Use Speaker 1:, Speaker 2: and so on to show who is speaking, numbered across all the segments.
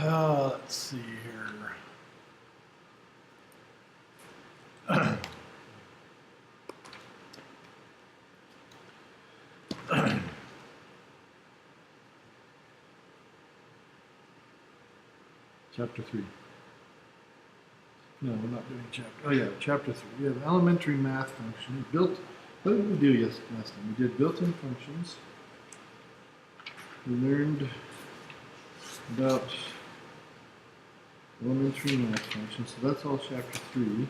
Speaker 1: Let's see here. Chapter 3. No, we're not doing chapter. Oh yeah, chapter 3. We have elementary math function. What did we do last time? We did built-in functions. We learned about elementary math functions. So that's all chapter 3.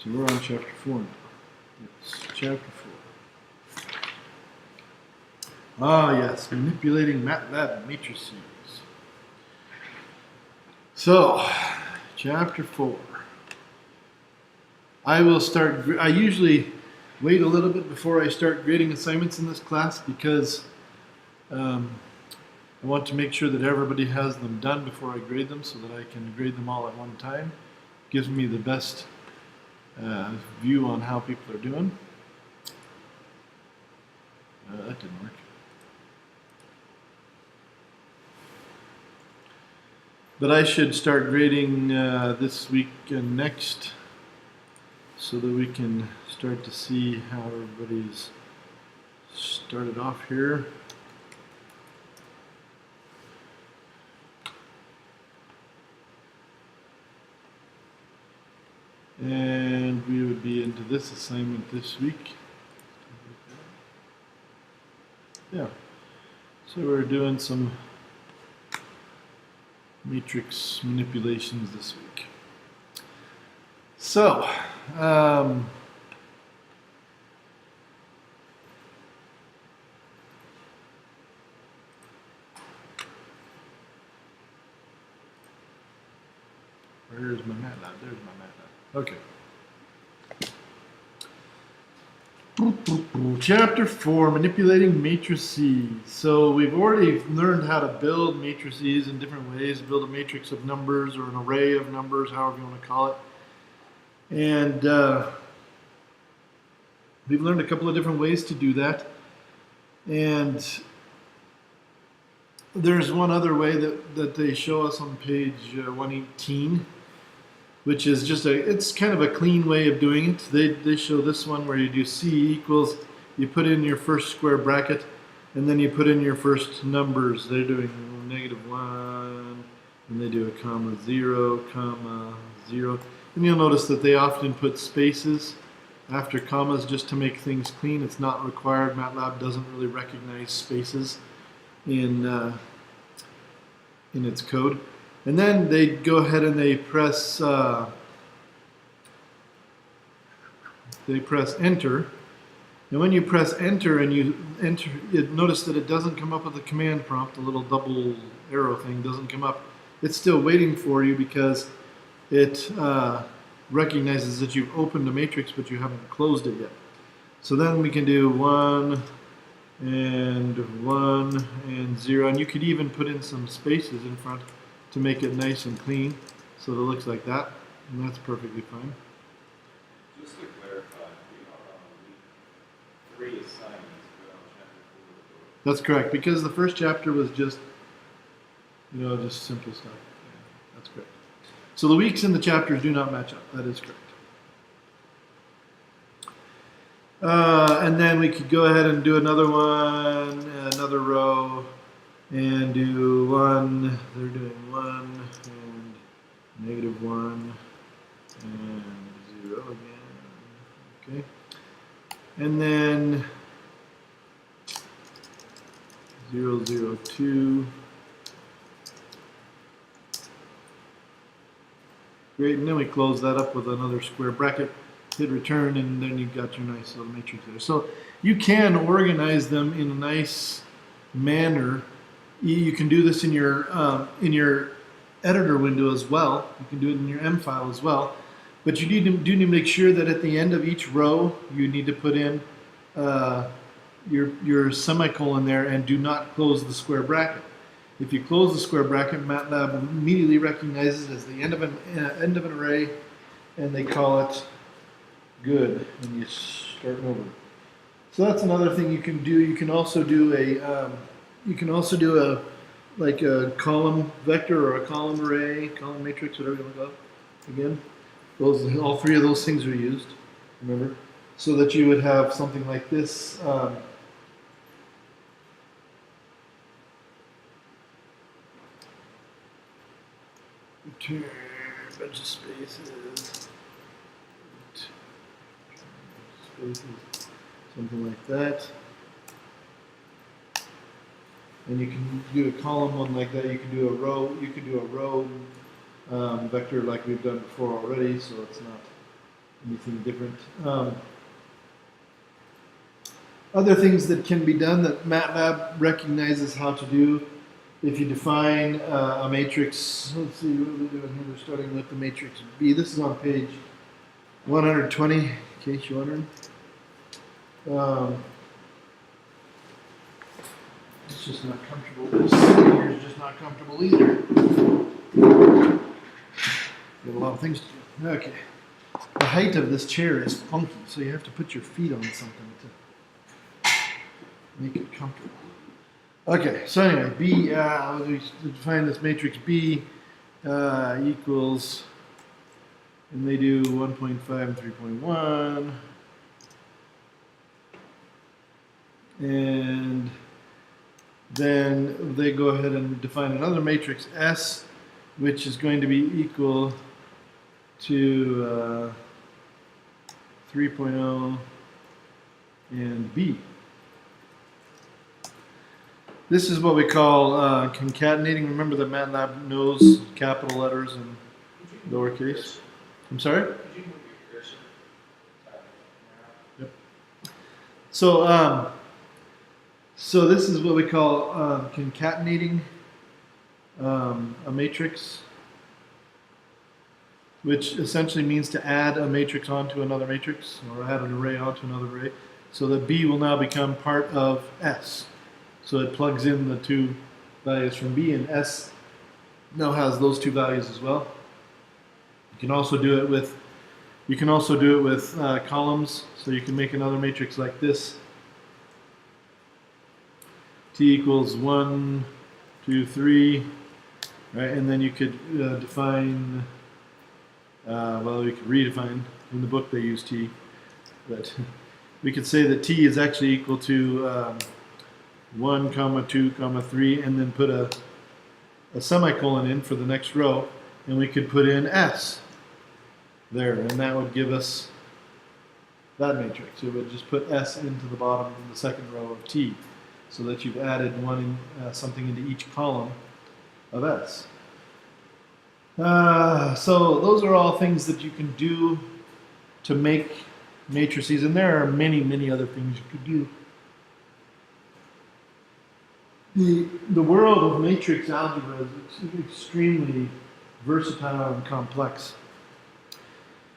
Speaker 1: So we're on chapter 4 now. Yes, chapter 4. Ah yes, manipulating MATLAB matrices. So, chapter 4. I usually wait a little bit before I start grading assignments in this class because I want to make sure that everybody has them done before I grade them so that I can grade them all at one time. Gives me the best view on how people are doing. That didn't work. But I should start grading this week and next so that we can start to see how everybody's started off here. And we would be into this assignment this week. Yeah. So we're doing some matrix manipulations this week. So, where's my MATLAB? There's my MATLAB. Okay. Chapter 4, manipulating matrices. So we've already learned how to build matrices in different ways, build a matrix of numbers or an array of numbers, however you want to call it. And we've learned a couple of different ways to do that. And there's one other way that they show us on page 118. Which is just it's kind of a clean way of doing it. They show this one where you do C equals, you put in your first square bracket, and then you put in your first numbers. They're doing -1, and they do a comma, 0, comma, 0. And you'll notice that they often put spaces after commas just to make things clean. It's not required. MATLAB doesn't really recognize spaces in its code. And then they go ahead and they press enter. And when you press enter and you enter, notice that it doesn't come up with the command prompt. The little double arrow thing doesn't come up. It's still waiting for you because it recognizes that you've opened a matrix but you haven't closed it yet. So then we can do 1 and 1 and 0. And you could even put in some spaces in front to make it nice and clean, so it looks like that, and that's perfectly fine.
Speaker 2: Just to clarify, we are on week 3 assignments, we're on chapter 4.
Speaker 1: That's correct, because the first chapter was just, just simple stuff. Yeah, that's correct. So the weeks in the chapters do not match up. That is correct. And then we could go ahead and do another one, another row. And do 1, they're doing 1, and -1, and 0 again, okay. And then 0, 0, 2. Great, and then we close that up with another square bracket, hit return, and then you've got your nice little matrix there. So you can organize them in a nice manner. You can do this in your editor window as well. You can do it in your M file as well. But you do need to make sure that at the end of each row, you need to put in your semicolon there and do not close the square bracket. If you close the square bracket, MATLAB immediately recognizes it as the end of an array, and they call it good, and you start over. So that's another thing you can do. You can also do a like a column vector or a column array, column matrix, whatever you want to call it. Again, all three of those things are used. Remember, so that you would have something like this. Return a bunch of spaces, something like that. And you can do a column one like that. You can do a row. You can do a row vector like we've done before already. So it's not anything different. Other things that can be done that MATLAB recognizes how to do. If you define a matrix, let's see what we're doing here. We're starting with the matrix B. This is on page 120, in case you're wondering. It's just not comfortable. This here is just not comfortable either. Got a lot of things to do. Okay. The height of this chair is funky, so you have to put your feet on something to make it comfortable. Okay, so anyway, B, we define this matrix B equals, and they do 1.5 and 3.1, and then they go ahead and define another matrix S, which is going to be equal to 3.0 and B. This is what we call concatenating. Remember that MATLAB knows capital letters and lowercase. I'm sorry?
Speaker 2: Could you move your cursor?
Speaker 1: Yep. So this is what we call concatenating a matrix, which essentially means to add a matrix onto another matrix, or add an array onto another array, so that B will now become part of S. So it plugs in the two values from B, and S now has those two values as well. You can also do it with columns. So you can make another matrix like this. T equals 1, 2, 3, right? And then you could define. Well, we could redefine. In the book they use T, but we could say that T is actually equal to 1, 2, 3, and then put a semicolon in for the next row, and we could put in S there, and that would give us that matrix. It would just put S into the bottom of the second row of T, so that you've added something into each column of S. So those are all things that you can do to make matrices, and there are many, many other things you could do. The world of matrix algebra is extremely versatile and complex.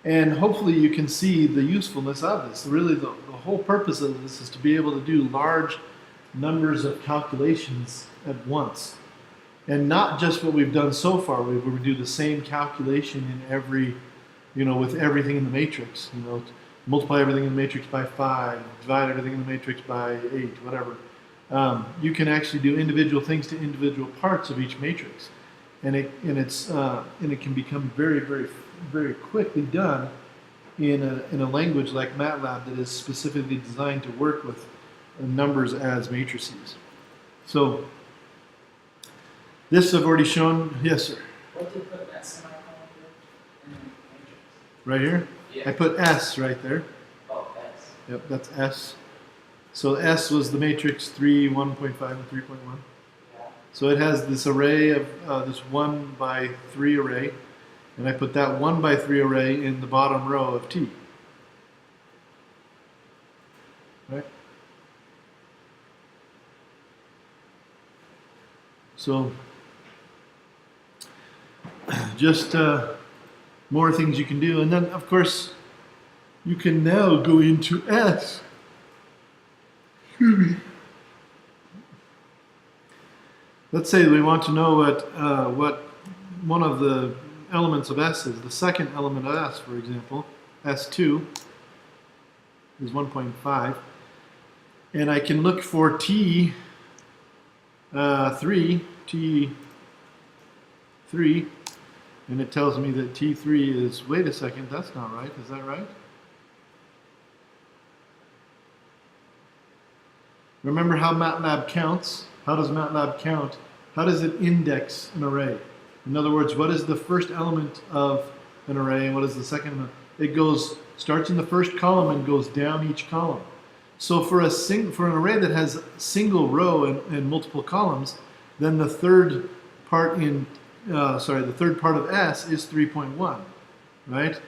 Speaker 1: And hopefully you can see the usefulness of this. Really, the whole purpose of this is to be able to do large numbers of calculations at once. And not just what we've done so far, where we do the same calculation in every, with everything in the matrix. Multiply everything in the matrix by 5, divide everything in the matrix by 8, whatever. You can actually do individual things to individual parts of each matrix, and it can become very, very, very quickly done in a language like MATLAB that is specifically designed to work with numbers as matrices. So this I've already shown. Yes, sir.
Speaker 3: What did you put that semicolon in the matrix?
Speaker 1: Right here.
Speaker 3: Yeah.
Speaker 1: I put S right there.
Speaker 3: Oh, S.
Speaker 1: Yep, that's S. So S was the matrix 3, 1.5, and 3.1.
Speaker 3: Yeah.
Speaker 1: So it has this array of this 1 by 3 array, and I put that 1 by 3 array in the bottom row of T. Right? So just more things you can do, and then of course you can now go into S. Let's say we want to know what one of the elements of S is. The second element of S, for example, S2 is 1.5, and I can look for T 3, T3, and it tells me that T3 is, wait a second, that's not right, is that right? Remember how MATLAB counts? How does MATLAB count? How does it index an array? In other words, what is the first element of an array and what is the second element? It starts in the first column and goes down each column. So for an array that has single row and multiple columns, then the third part the third part of S is 3.1, right?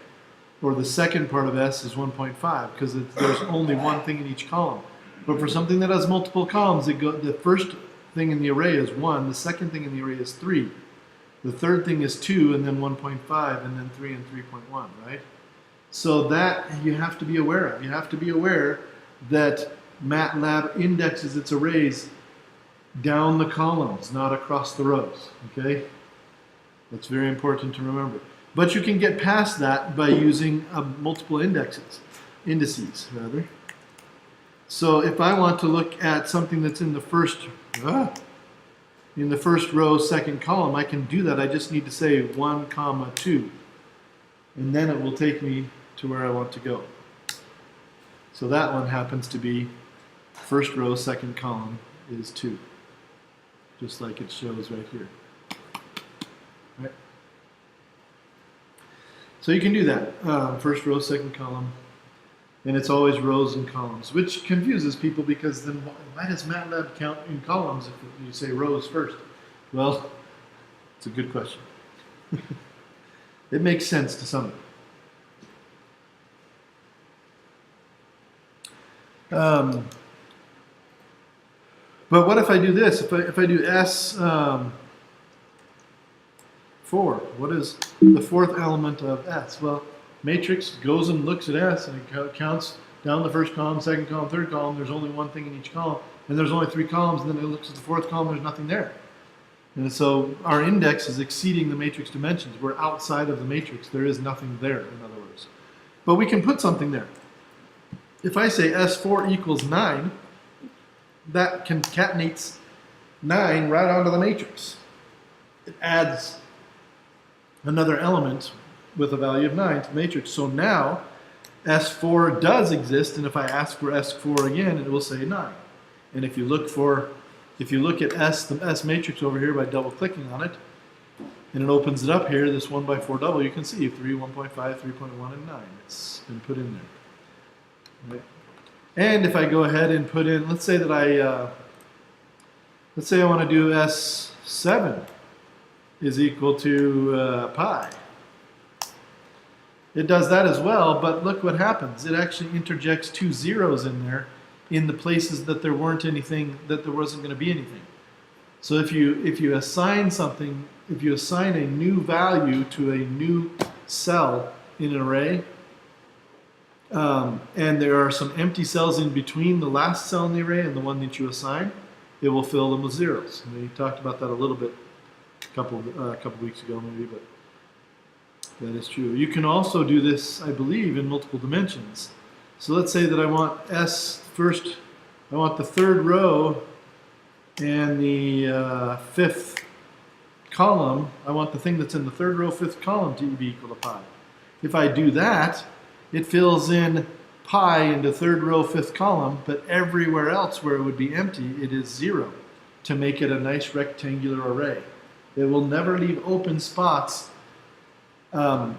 Speaker 1: Or the second part of S is 1.5 because there's only one thing in each column. But for something that has multiple columns, the first thing in the array is 1, the second thing in the array is 3, the third thing is 2, and then 1.5, and then 3 and 3.1, right? So that you have to be aware of. You have to be aware that MATLAB indexes its arrays down the columns, not across the rows, okay? That's very important to remember. But you can get past that by using multiple indices. So if I want to look at something that's in the first row, second column, I can do that. I just need to say 1, 2, and then it will take me to where I want to go. So that one happens to be first row, second column is 2, just like it shows right here. Right? So you can do that. First row, second column. And it's always rows and columns, which confuses people because then why does MATLAB count in columns if you say rows first? Well, it's a good question. It makes sense to some. But what if I do this? If I do S4, what is the fourth element of S? Well, matrix goes and looks at S and it counts down the first column, second column, third column. There's only one thing in each column, and there's only 3 columns, and then it looks at the fourth column, there's nothing there. And so our index is exceeding the matrix dimensions. We're outside of the matrix. There is nothing there, in other words. But we can put something there. If I say S4 equals 9, that concatenates 9 right onto the matrix. It adds another element with a value of 9 to the matrix. So now S4 does exist, and if I ask for S4 again, it will say 9. And if you look at the S matrix over here by double clicking on it, and it opens it up here, this 1x4 double, you can see 3, 1.5, 3.1, and 9. It's been put in there. Right. And if I go ahead and put in, let's say I want to do S7 is equal to pi. It does that as well, but look what happens. It actually interjects 2 zeros in there in the places that there wasn't going to be anything. So if you assign something, if you assign a new value to a new cell in an array, and there are some empty cells in between the last cell in the array and the one that you assign, it will fill them with zeros. And we talked about that a little bit a couple weeks ago maybe, but that is true. You can also do this, I believe, in multiple dimensions. So let's say that I want I want the third row and the fifth column. I want the thing that's in the third row, fifth column to be equal to pi. If I do that, it fills in pi into third row, fifth column, but everywhere else where it would be empty, it is 0 to make it a nice rectangular array. It will never leave open spots. It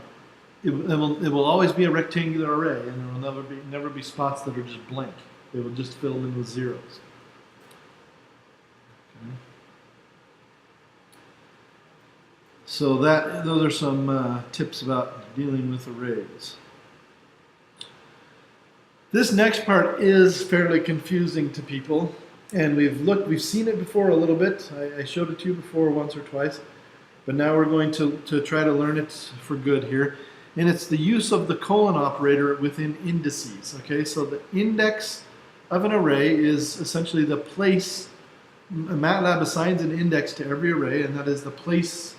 Speaker 1: will always be a rectangular array, and there will never be spots that are just blank. It will just fill in with zeros. Okay. So those are some tips about dealing with arrays. This next part is fairly confusing to people, and we've seen it before a little bit. I showed it to you before once or twice, but now we're going to try to learn it for good here. And it's the use of the colon operator within indices. Okay, so the index of an array is essentially the place. MATLAB assigns an index to every array, and that is the place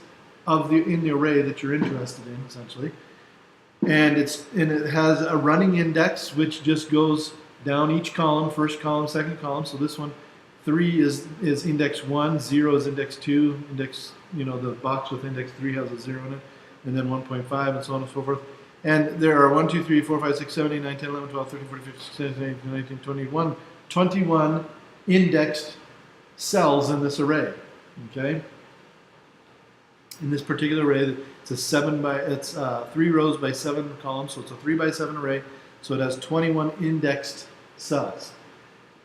Speaker 1: in the array that you're interested in, essentially. And it has a running index which just goes down each column, first column, second column. So this one 3 is index 1, 0 is index 2, index, you know, the box with index 3 has a 0 in it, and then 1.5 and so on and so forth. And there are 1, 2, 3, 4, 5, 6, 7, 8, 9, 10, 11, 12, 13, 14, 15, 16, 17, 18, 19, 20, 21 indexed cells in this array. Okay? In this particular array, it's 3 rows by 7 columns, so it's a 3 by 7 array. So it has 21 indexed cells,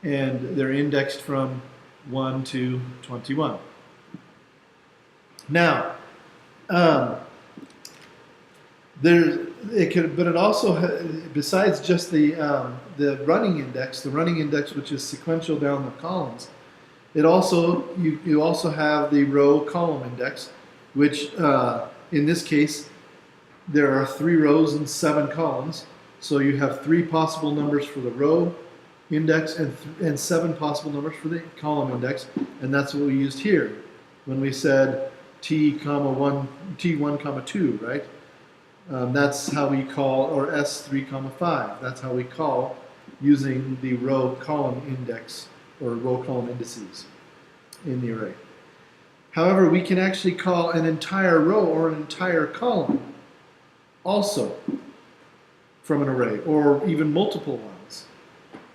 Speaker 1: and they're indexed from 1 to 21. Now, but it also, besides just the running index, which is sequential down the columns, it also you also have the row column index, which in this case there are 3 rows and 7 columns. So you have 3 possible numbers for the row index and 7 possible numbers for the column index, and that's what we used here when we said t1, t1, 2, right? That's how we call, or s3, 5. That's how we call using the row column index or row column indices in the array. However, we can actually call an entire row or an entire column also from an array, or even multiple ones.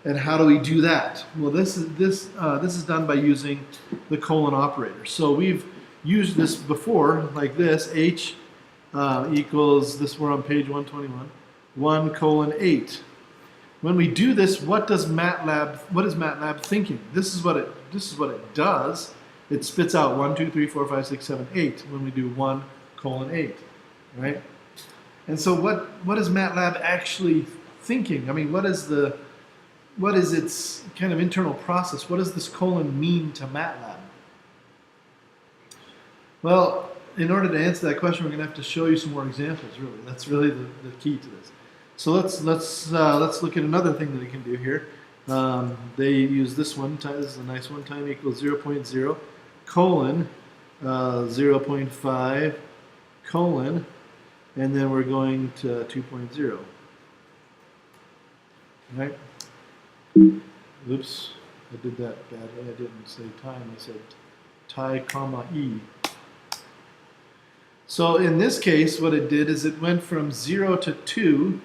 Speaker 1: And how do we do that? Well, this is done by using the colon operator. So we've used this before, like this: h equals this. We're on page 121. 1:8. When we do this, what is MATLAB thinking? This is what it does. It spits out 1, 2, 3, 4, 5, 6, 7, 8 when we do 1:8, right? And so what is MATLAB actually thinking? I mean, what is its kind of internal process? What does this colon mean to MATLAB? Well, in order to answer that question, we're going to have to show you some more examples, really. That's really the key to this. So let's look at another thing that it can do here. They use this one. This is a nice one. Time equals 0.0 colon 0.5 colon, and then we're going to 2.0. Right? Oops, I did that badly. I didn't say time. I said tie comma e. So in this case, what it did is it went from 0 to 2,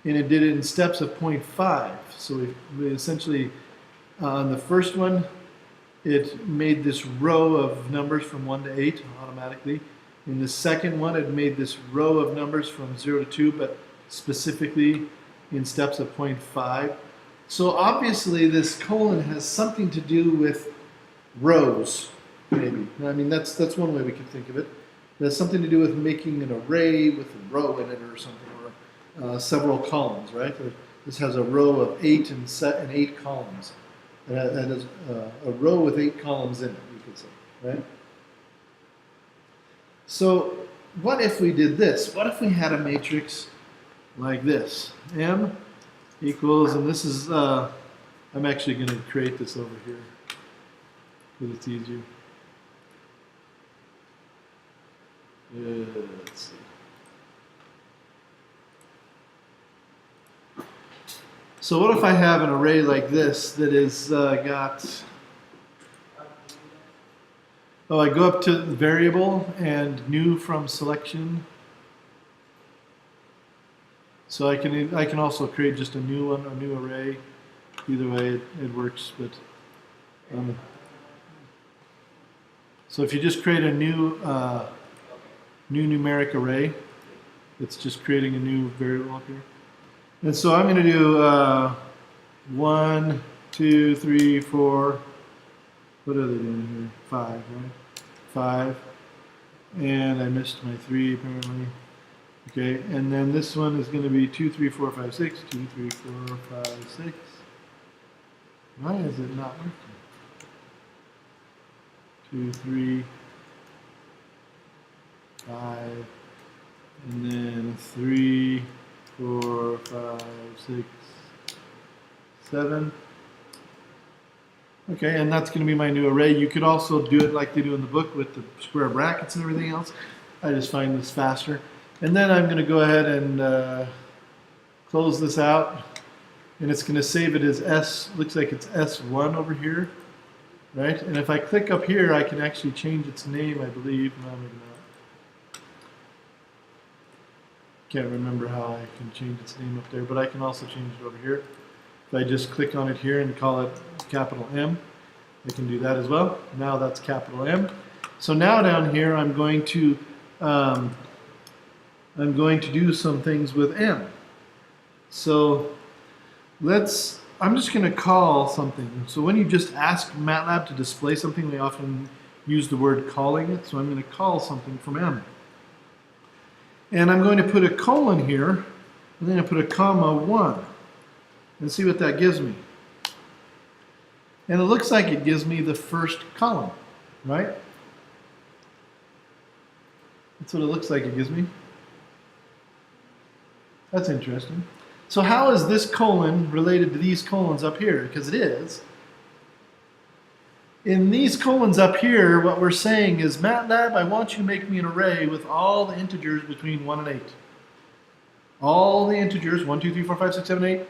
Speaker 1: and it did it in steps of 0.5. So we essentially, on the first one, it made this row of numbers from 1 to 8 automatically. In the second one, it made this row of numbers from 0 to 2, but specifically in steps of 0.5. So obviously this colon has something to do with rows, maybe. I mean, that's one way we can think of it. It has something to do with making an array with a row in it or something, or several columns, right? This has a row of 8 and 8 columns. And has a row with 8 columns in it, you could say, right? So what if we did this? What if we had a matrix like this? M equals, and this is, I'm actually going to create this over here because it's easier. Let's see. So what if I have an array like this that is got, I go up to variable and new from selection. So I can also create just a new one, a new array. Either way, it works. But so if you just create a new numeric array, it's just creating a new variable up here. And so I'm going to do 1, 2, 3, 4. What are they doing here? 5, right? 5. And I missed my 3 apparently. Okay, and then this one is going to be 2, 3, 4, 5, 6. 2, 3, 4, 5, 6. Why is it not working? 2, 3, 5, and then 3, 4, 5, 6, 7. Okay, and that's going to be my new array. You could also do it like they do in the book with the square brackets and everything else. I just find this faster. And then I'm going to go ahead and close this out. And it's going to save it as S, looks like it's S1 over here. right? And if I click up here, I can actually change its name, I believe. No, maybe not. Can't remember how I can change its name up there, but I can also change it over here. If I just click on it here and call it capital M, I can do that as well. Now that's capital M. So now down here, I'm going to do some things with M. So I'm just going to call something. So when you just ask MATLAB to display something, we often use the word calling it. So I'm going to call something from M. And I'm going to put a colon here, and then I put a comma 1, and see what that gives me. And it looks like it gives me the first column, right? That's what it looks like it gives me. That's interesting. So how is this colon related to these colons up here? Because it is. In these colons up here, what we're saying is, MATLAB, I want you to make me an array with all the integers between 1 and 8. All the integers, 1, 2, 3, 4, 5, 6, 7, 8,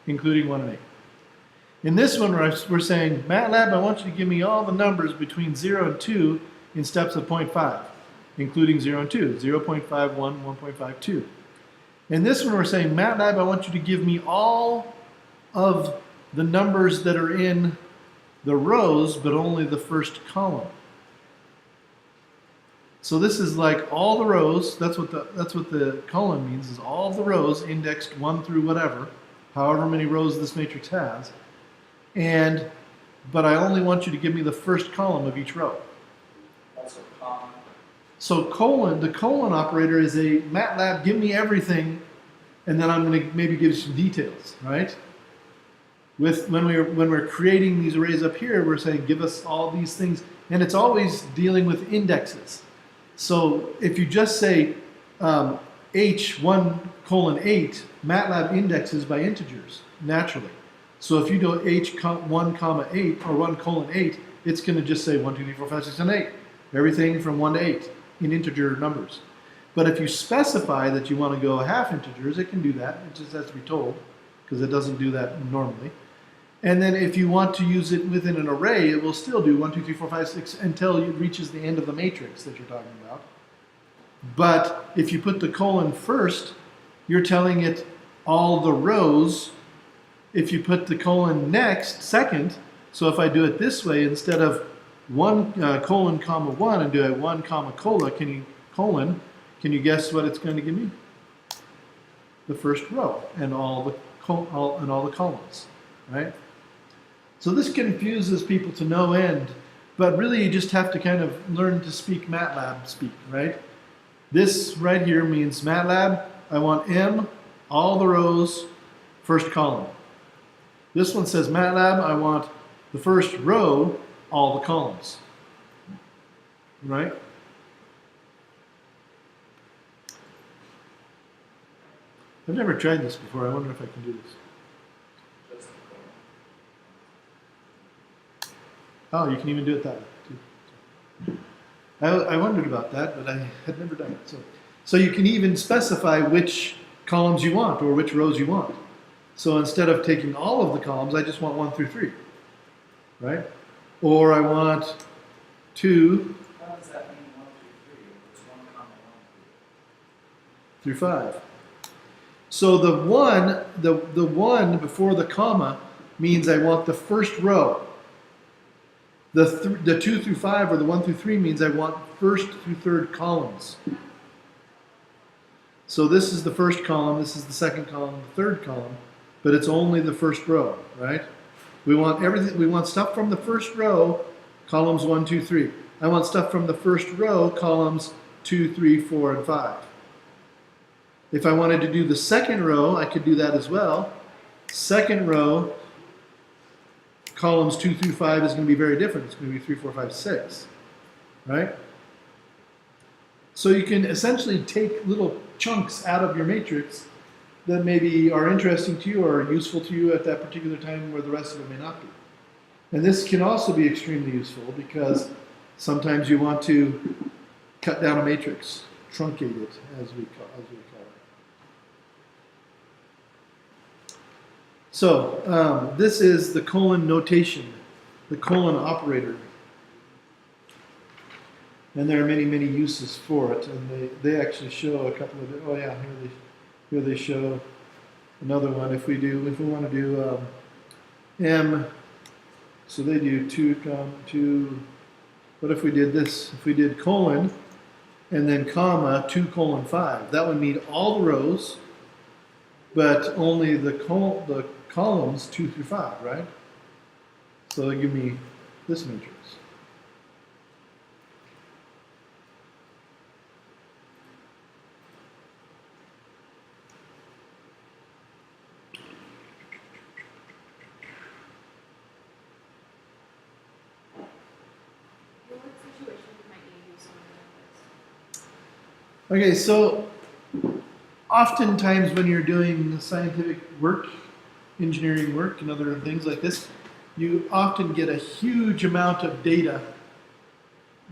Speaker 1: including 1 and 8. In this one, we're saying, MATLAB, I want you to give me all the numbers between 0 and 2 in steps of 0.5, including 0 and 2, 0.51, 1.52. In this one, we're saying, MATLAB, I want you to give me all of the numbers that are in the rows, but only the first column. So this is like all the rows, that's what the column means, is all the rows indexed 1 through whatever, however many rows this matrix has, but I only want you to give me the first column of each row.
Speaker 3: Also comma.
Speaker 1: So the colon operator is a MATLAB, give me everything, and then I'm going to maybe give you some details, right? When we're creating these arrays up here, we're saying give us all these things, and it's always dealing with indexes. So if you just say H1 colon 8, MATLAB indexes by integers naturally. So if you do H1 comma 8 or 1 colon 8, it's going to just say 1, 2, 3, 4, 5, 6, 7, 8. Everything from 1 to 8 in integer numbers. But if you specify that you want to go half integers, it can do that. It just has to be told, because it doesn't do that normally. And then if you want to use it within an array, it will still do 1, 2, 3, 4, 5, 6 until it reaches the end of the matrix that you're talking about. But if you put the colon first, you're telling it all the rows. If you put the colon second, so if I do it this way, instead of 1 colon comma 1 and do a 1 comma colon, can you guess what it's going to give me? The first row and all the columns, right? So this confuses people to no end, but really you just have to kind of learn to speak MATLAB speak, right? This right here means MATLAB, I want M, all the rows, first column. This one says MATLAB, I want the first row, all the columns, right? I've never tried this before. I wonder if I can do this. Oh, you can even do it that way too. I wondered about that, but I had never done it. So you can even specify which columns you want or which rows you want. So instead of taking all of the columns, I just want 1 through 3, right? Or I want 2
Speaker 3: What does that mean, 1 through 3? It's 1 comma 1
Speaker 1: through 5. So the one before the comma means I want the first row. The 2 through 5 or the 1 through 3 means I want first through third columns. So this is the first column, this is the second column, the third column, but it's only the first row, right? We want everything. We want stuff from the first row, columns 1, 2, 3. I want stuff from the first row, columns 2, 3, 4, and 5. If I wanted to do the second row, I could do that as well. Second row, columns 2 through 5 is going to be very different. It's going to be 3, 4, 5, 6, right? So you can essentially take little chunks out of your matrix that maybe are interesting to you or useful to you at that particular time where the rest of it may not be. And this can also be extremely useful because sometimes you want to cut down a matrix, truncate it, as we call it. So this is the colon notation the colon operator. And there are many, many uses for it. And they actually show a couple of, oh yeah, here they show another one. If we want to do M, so they do 2, what if we did this? If we did colon, and then comma 2:5, that would mean all the rows, but only the columns 2 through 5, right? So it'll give me this matrix. Okay, so oftentimes when you're doing scientific work, engineering work, and other things like this, you often get a huge amount of data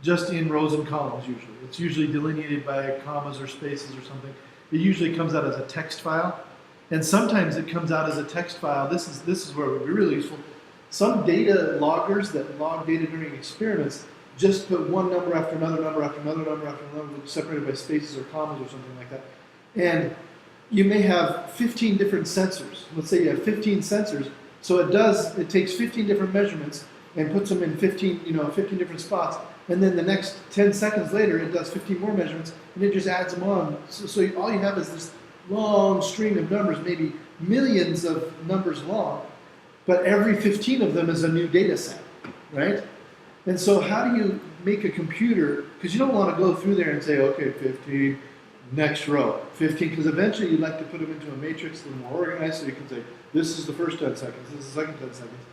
Speaker 1: just in rows and columns usually. It's usually delineated by commas or spaces or something. It usually comes out as a text file. And sometimes it comes out as a text file. This is where it would be really useful. Some data loggers that log data during experiments just put one number after another number after another number after another, separated by spaces or commas or something like that. And you may have 15 different sensors. Let's say you have 15 sensors. So it takes 15 different measurements and puts them in 15 different spots. And then the next 10 seconds later, it does 15 more measurements, and it just adds them on. So all you have is this long string of numbers, maybe millions of numbers long, but every 15 of them is a new data set, right? And so how do you make a computer, because you don't want to go through there and say, okay, 15, next row, 15, because eventually you'd like to put them into a matrix a little more organized, so you can say, this is the first 10 seconds, this is the second 10 seconds.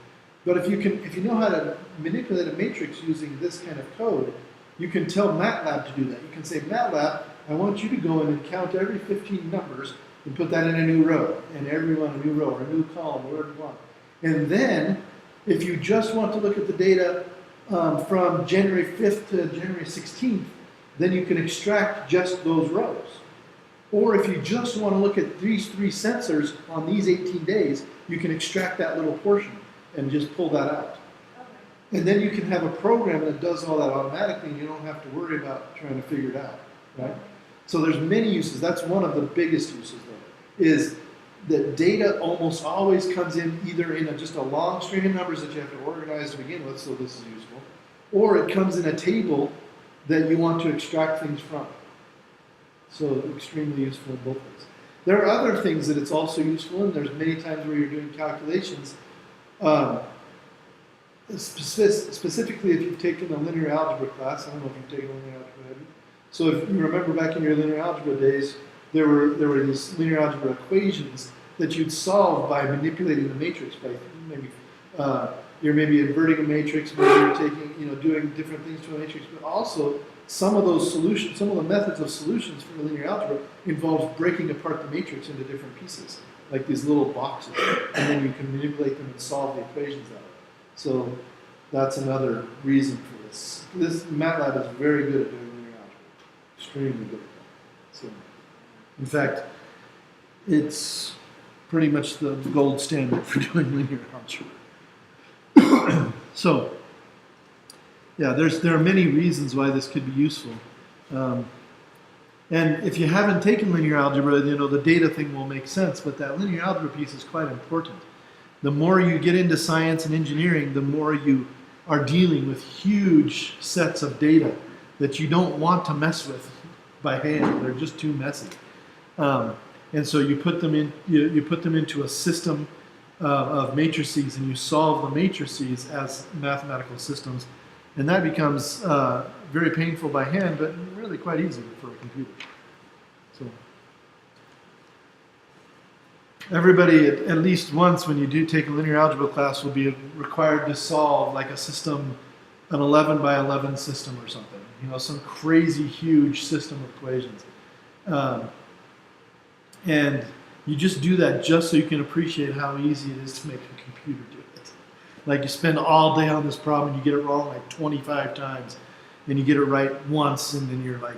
Speaker 1: But if you know how to manipulate a matrix using this kind of code, you can tell MATLAB to do that. You can say, MATLAB, I want you to go in and count every 15 numbers and put that in a new row, and every one a new row or a new column, whatever you want. And then, if you just want to look at the data from January 5th to January 16th, then you can extract just those rows. Or if you just want to look at these 3 sensors on these 18 days, you can extract that little portion and just pull that out. Okay. And then you can have a program that does all that automatically, and you don't have to worry about trying to figure it out, right? So there's many uses. That's one of the biggest uses, though, is that data almost always comes in either in just a long string of numbers that you have to organize to begin with, so this is useful, or it comes in a table that you want to extract things from. So extremely useful in both ways. There are other things that it's also useful in. There's many times where you're doing calculations. Specifically, if you've taken a linear algebra class, I don't know if you've taken a linear algebra, have you? So if you remember back in your linear algebra days, there were these linear algebra equations that you'd solve by manipulating the matrix. By maybe you're maybe inverting a matrix, maybe you're taking doing different things to a matrix, but also some of those solutions, some of the methods of solutions for the linear algebra involves breaking apart the matrix into different pieces, like these little boxes, and then you can manipulate them and solve the equations out of it. So that's another reason for this. This MATLAB is very good at doing linear algebra, extremely good at that. So, in fact, it's pretty much the gold standard for doing linear algebra. So, yeah, there are many reasons why this could be useful. And if you haven't taken linear algebra, the data thing will make sense, but that linear algebra piece is quite important. The more you get into science and engineering, the more you are dealing with huge sets of data that you don't want to mess with by hand. They're just too messy. And so you put them into a system of matrices, and you solve the matrices as mathematical systems. And that becomes very painful by hand, but really quite easy for a computer. So everybody, at least once when you do take a linear algebra class, will be required to solve like a system, an 11 by 11 system or something. Some crazy huge system of equations. And you just do that just so you can appreciate how easy it is to make a computer do it. Like you spend all day on this problem and you get it wrong like 25 times, and you get it right once, and then you're like,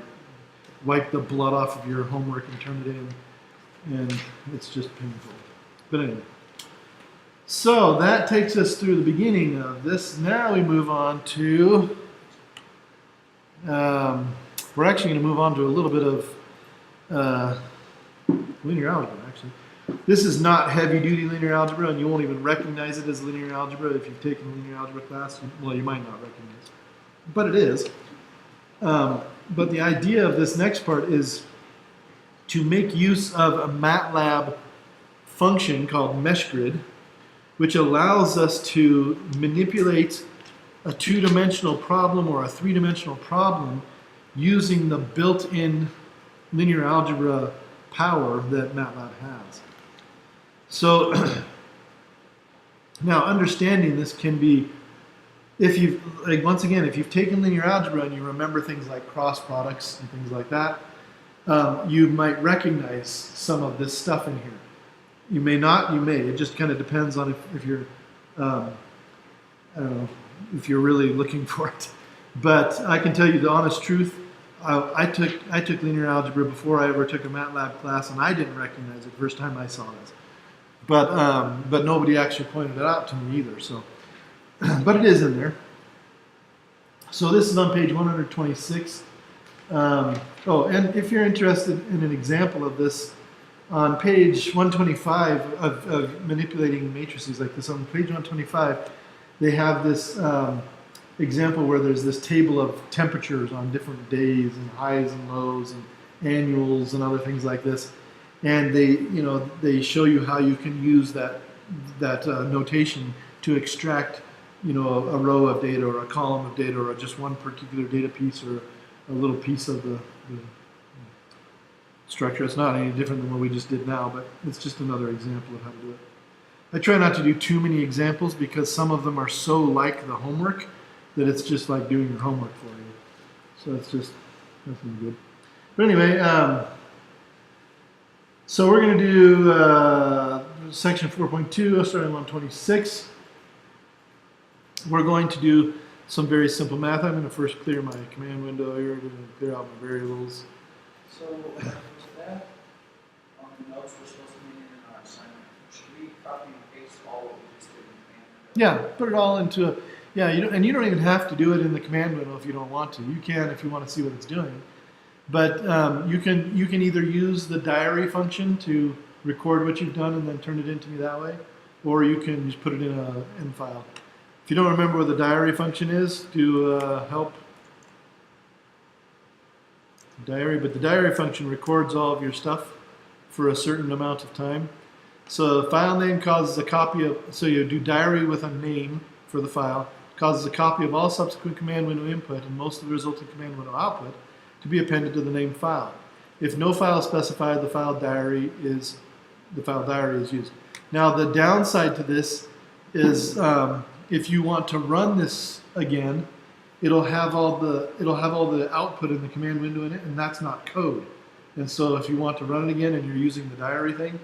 Speaker 1: wipe the blood off of your homework and turn it in, and it's just painful. But anyway, So that takes us through the beginning of this. Now we move on to, we're actually going to move on to a little bit of linear algebra, actually. This is not heavy-duty linear algebra, and you won't even recognize it as linear algebra if you've taken a linear algebra class. Well, you might not recognize it, but it is. But the idea of this next part is to make use of a MATLAB function called meshgrid, which allows us to manipulate a two-dimensional problem or a three-dimensional problem using the built-in linear algebra power that MATLAB has. So now understanding this can be, if you've, like, once again, if you've taken linear algebra and you remember things like cross products and things like that, you might recognize some of this stuff in here. You may not, you may. It just kind of depends on if you're, I don't know, if you're really looking for it. But I can tell you the honest truth. I took linear algebra before I ever took a MATLAB class, and I didn't recognize it the first time I saw this. But nobody actually pointed it out to me either. So, but it is in there. So this is on page 126. Oh, and if you're interested in an example of this, on page 125 of manipulating matrices like this, on page 125, they have this example where there's this table of temperatures on different days and highs and lows and annuals and other things like this, and they show you how you can use that notation to extract a row of data or a column of data or just one particular data piece or a little piece of the structure. It's not any different than what we just did now, but it's just another example of how to do it. I try not to do too many examples because some of them are so like the homework that it's just like doing your homework for you. So it's just nothing good. But anyway, so we're going to do section 4.2, starting on 126. We're going to do some very simple math. I'm going to first clear my command window here to clear out my variables.
Speaker 3: So, was that on the notes we're supposed to be in our assignment? Should we copy and paste all what we just did in the command?
Speaker 1: Yeah, put it all into a, yeah, you don't even have to do it in the command window if you don't want to. You can if you want to see what it's doing. But you can either use the diary function to record what you've done and then turn it into me that way, or you can just put it in a M file. If you don't remember what the diary function is, do help diary, but the diary function records all of your stuff for a certain amount of time. So the file name causes a copy of, so you do diary with a name for the file, causes a copy of all subsequent command window input and most of the resulting command window output to be appended to the named file. If no file is specified, the file diary is used. Now the downside to this is if you want to run this again, it'll have all the output in the command window in it, and that's not code. And so if you want to run it again and you're using the diary thing,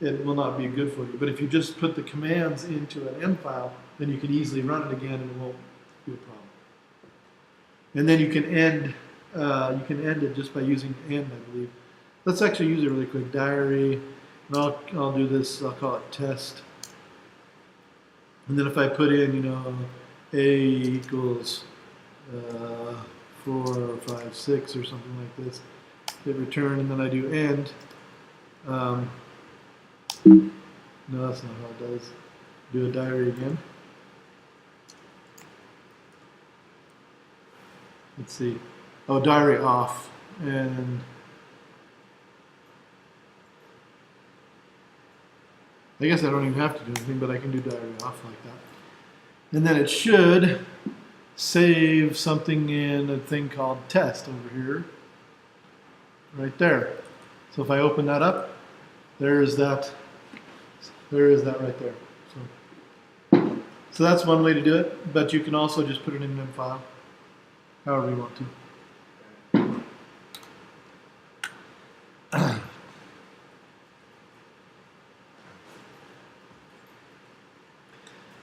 Speaker 1: it will not be good for you. But if you just put the commands into an M file, then you can easily run it again and it won't be a problem. And then you can end it just by using end, I believe. Let's actually use it really quick. Diary, and I'll do this, I'll call it test. And then if I put in, A equals 4, 5, 6 or something like this, hit return, and then I do end. No, that's not how it does. Do a diary again. Let's see. Oh, diary off. And I guess I don't even have to do anything, but I can do diary off like that. And then it should save something in a thing called test over here. Right there. So if I open that up, there is that right there. So that's one way to do it, but you can also just put it in an M file, however you want to.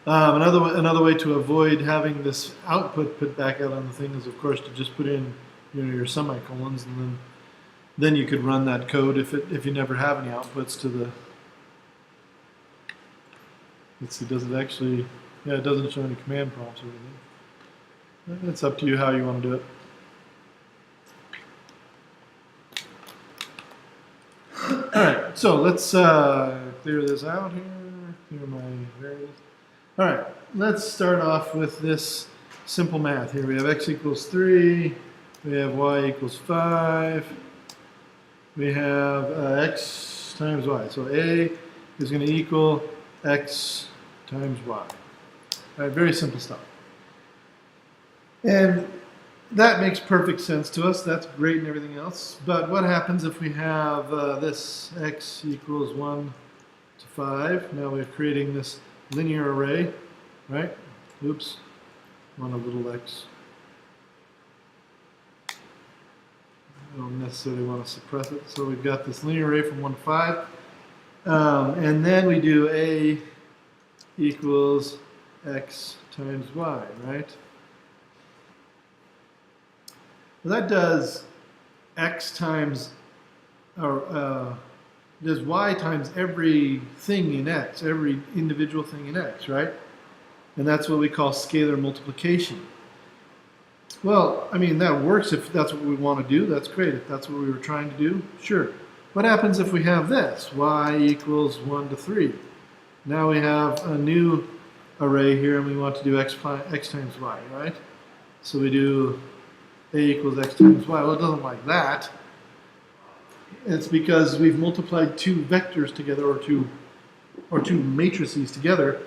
Speaker 1: Another way to avoid having this output put back out on the thing is, of course, to just put in your semicolons, and then you could run that code if you never have any outputs to the Let's see, does it actually, yeah, it doesn't show any command prompts or anything. It's up to you how you want to do it. Alright, so let's clear this out here, clear my variables. Alright, let's start off with this simple math here. We have x equals 3, we have y equals 5, we have x times y. So a is going to equal x times y. Alright, very simple stuff. And that makes perfect sense to us. That's great and everything else. But what happens if we have this x equals 1 to 5? Now we're creating this linear array, right? Oops, want a little x. I don't necessarily want to suppress it. So we've got this linear array from 1 to 5. And then we do a equals x times y, right? Well, that does x times, or does y times everything in x, every individual thing in x, right? And that's what we call scalar multiplication. Well, I mean, that works if that's what we want to do. That's great. If that's what we were trying to do, sure. What happens if we have this? Y equals 1 to 3. Now we have a new array here, and we want to do x times y, right? So we do a equals x times y. Well, it doesn't like that. It's because we've multiplied two vectors together, or two matrices together,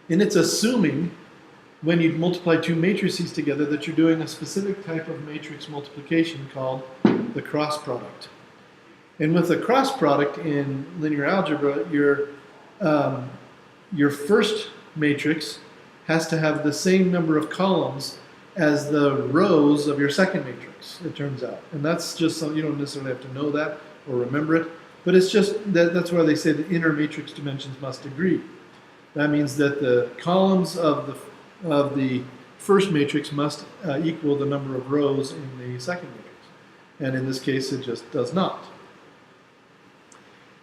Speaker 1: and it's assuming when you multiply two matrices together that you're doing a specific type of matrix multiplication called the cross product. And with the cross product in linear algebra, your first matrix has to have the same number of columns as the rows of your second matrix, it turns out. And that's just something, you don't necessarily have to know that or remember it, but it's just that's why they say the inner matrix dimensions must agree. That means that the columns of the first matrix must equal the number of rows in the second matrix. And in this case, it just does not.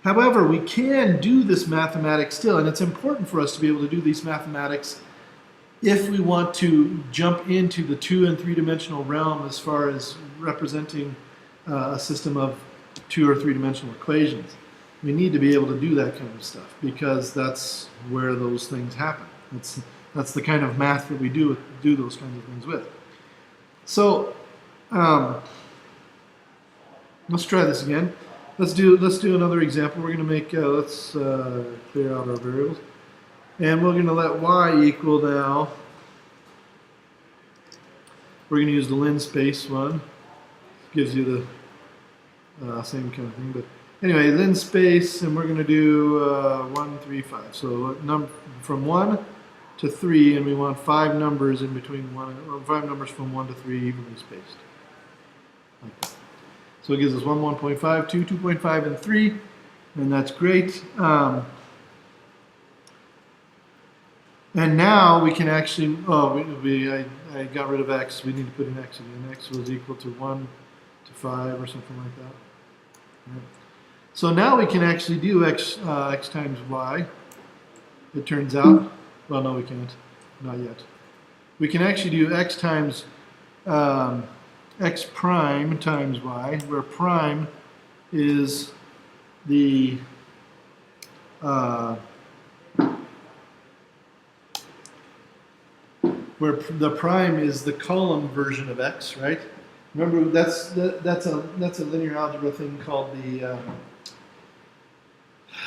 Speaker 1: However, we can do this mathematics still, and it's important for us to be able to do these mathematics if we want to jump into the 2- and 3-dimensional realm as far as representing a system of 2- or 3-dimensional equations. We need to be able to do that kind of stuff because that's where those things happen. That's the kind of math that we do those kinds of things with. So let's try this again. Let's do another example. We're going to make let's clear out our variables. And we're going to let y equal now, we're going to use the linspace one. Gives you the same kind of thing. But anyway, linspace, and we're going to do 1, 3, 5. So from 1 to 3, and we want 5 numbers in between 5 numbers from 1 to 3 evenly spaced. Like that. So it gives us 1, 1.5, 2, 2.5, and 3. And that's great. And now we can actually, I got rid of x, we need to put in x again. X was equal to 1 to 5 or something like that. Right. So now we can actually do x times y, it turns out. Well, no, we can't, not yet. We can actually do x times x prime times y, where prime is the where the prime is the column version of x, right? Remember, that's a linear algebra thing called the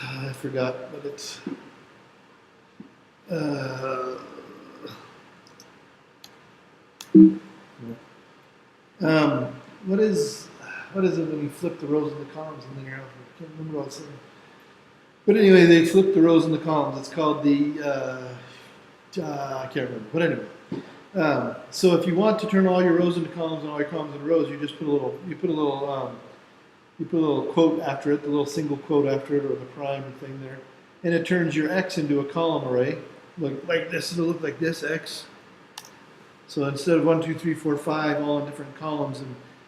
Speaker 1: I forgot, but it's what is it when you flip the rows and the columns in linear algebra? I can't remember what I was saying. But anyway, they flip the rows and the columns. It's called the I can't remember. But anyway, so if you want to turn all your rows into columns and all your columns into rows, you just put a little quote after it, the little single quote after it, or the prime thing there, and it turns your x into a column array. Look like this. It'll look like this x. So instead of 1, 2, 3, 4, 5, all in different columns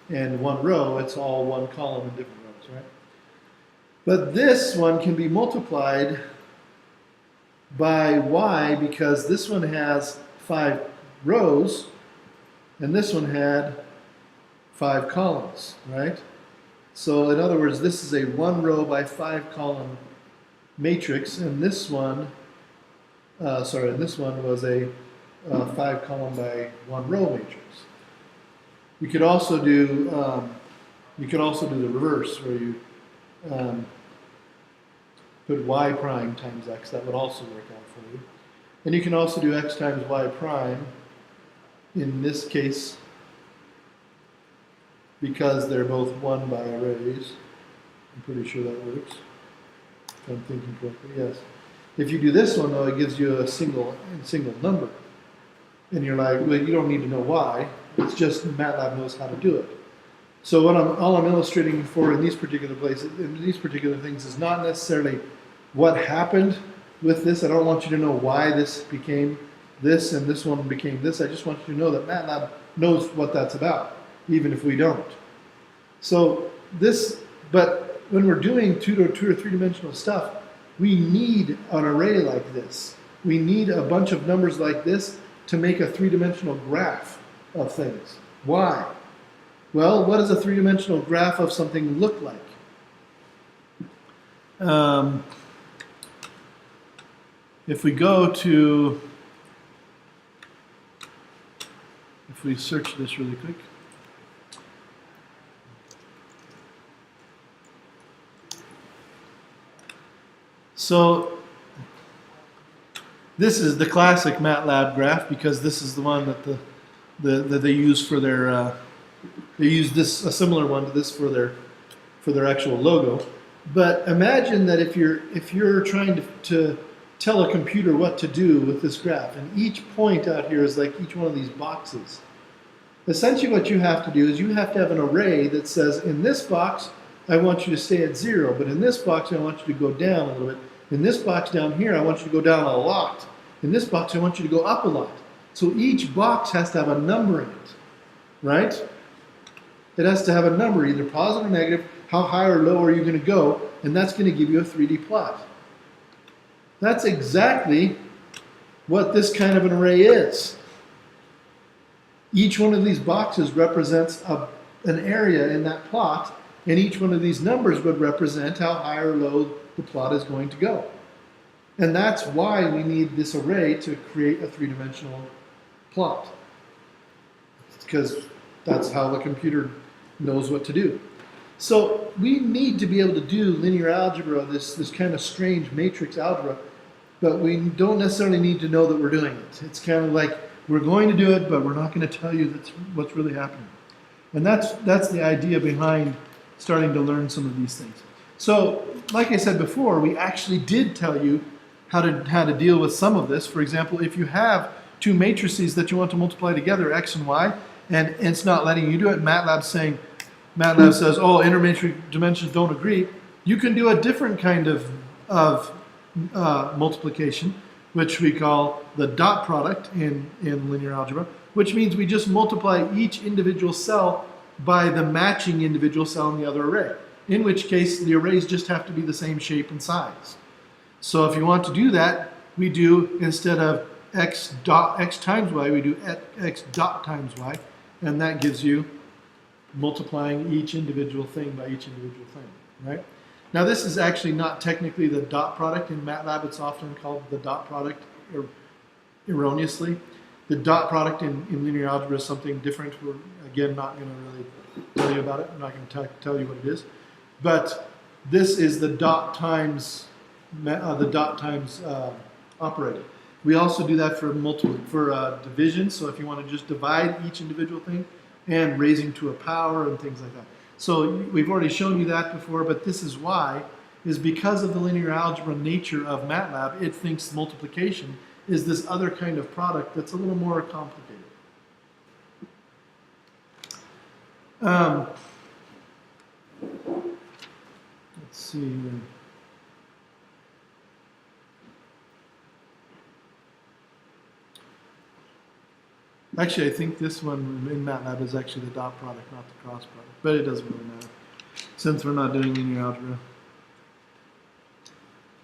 Speaker 1: and one row, it's all one column in different rows, right? But this one can be multiplied by y because this one has 5 rows and this one had 5 columns, right? So in other words, this is a 1 row by 5 column matrix, and this one, this one was a 5 column by 1 row matrix. You could also do the reverse, where you put y prime times x. That would also work out for you. And you can also do x times y prime in this case because they're both 1 by arrays. I'm pretty sure that works. If I'm thinking correctly, yes. If you do this one, though, it gives you a single number. And you're like, well, you don't need to know why. It's just MATLAB knows how to do it. So all I'm illustrating for in these particular places, in these particular things, is not necessarily what happened with this. I don't want you to know why this became this and this one became this. I just want you to know that MATLAB knows what that's about, even if we don't. So but when we're doing two or three-dimensional stuff, we need an array like this. We need a bunch of numbers like this to make a three-dimensional graph of things. Why? Well, what does a three-dimensional graph of something look like? If we search this really quick. So this is the classic MATLAB graph because this is the one that they use for their they use a similar one to this for their actual logo. But imagine that if you're trying to tell a computer what to do with this graph, and each point out here is like each one of these boxes. Essentially what you have to do is you have to have an array that says, in this box I want you to stay at 0, but in this box I want you to go down a little bit. In this box down here I want you to go down a lot. In this box I want you to go up a lot. So each box has to have a number in it, right? It has to have a number, either positive or negative. How high or low are you going to go? And that's going to give you a 3D plot. That's exactly what this kind of an array is. Each one of these boxes represents an area in that plot, and each one of these numbers would represent how high or low the plot is going to go. And that's why we need this array to create a three-dimensional plot. Because that's how the computer knows what to do. So we need to be able to do linear algebra, this kind of strange matrix algebra, but we don't necessarily need to know that we're doing it. It's kind of like we're going to do it, but we're not going to tell you that's what's really happening. And that's the idea behind starting to learn some of these things. So, like I said before, we actually did tell you how to deal with some of this. For example, if you have two matrices that you want to multiply together, x and y, and it's not letting you do it, MATLAB says, oh, intermatrix dimensions don't agree, you can do a different kind of multiplication, which we call the dot product in linear algebra, which means we just multiply each individual cell by the matching individual cell in the other array, in which case the arrays just have to be the same shape and size. So if you want to do that, we do, instead of x times y, we do x dot times y, and that gives you multiplying each individual thing by each individual thing, right? Now this is actually not technically the dot product. In MATLAB it's often called the dot product erroneously. The dot product in linear algebra is something different. We're, again, not going to really tell you about it. I'm not going to tell you what it is. But this is the dot times operator. We also do that for division. So if you want to just divide each individual thing and raising to a power and things like that. So we've already shown you that before, but this is why, is because of the linear algebra nature of MATLAB, it thinks multiplication is this other kind of product that's a little more complicated. Let's see here. Actually, I think this one in MATLAB is actually the dot product, not the cross product. But it doesn't really matter, since we're not doing linear algebra.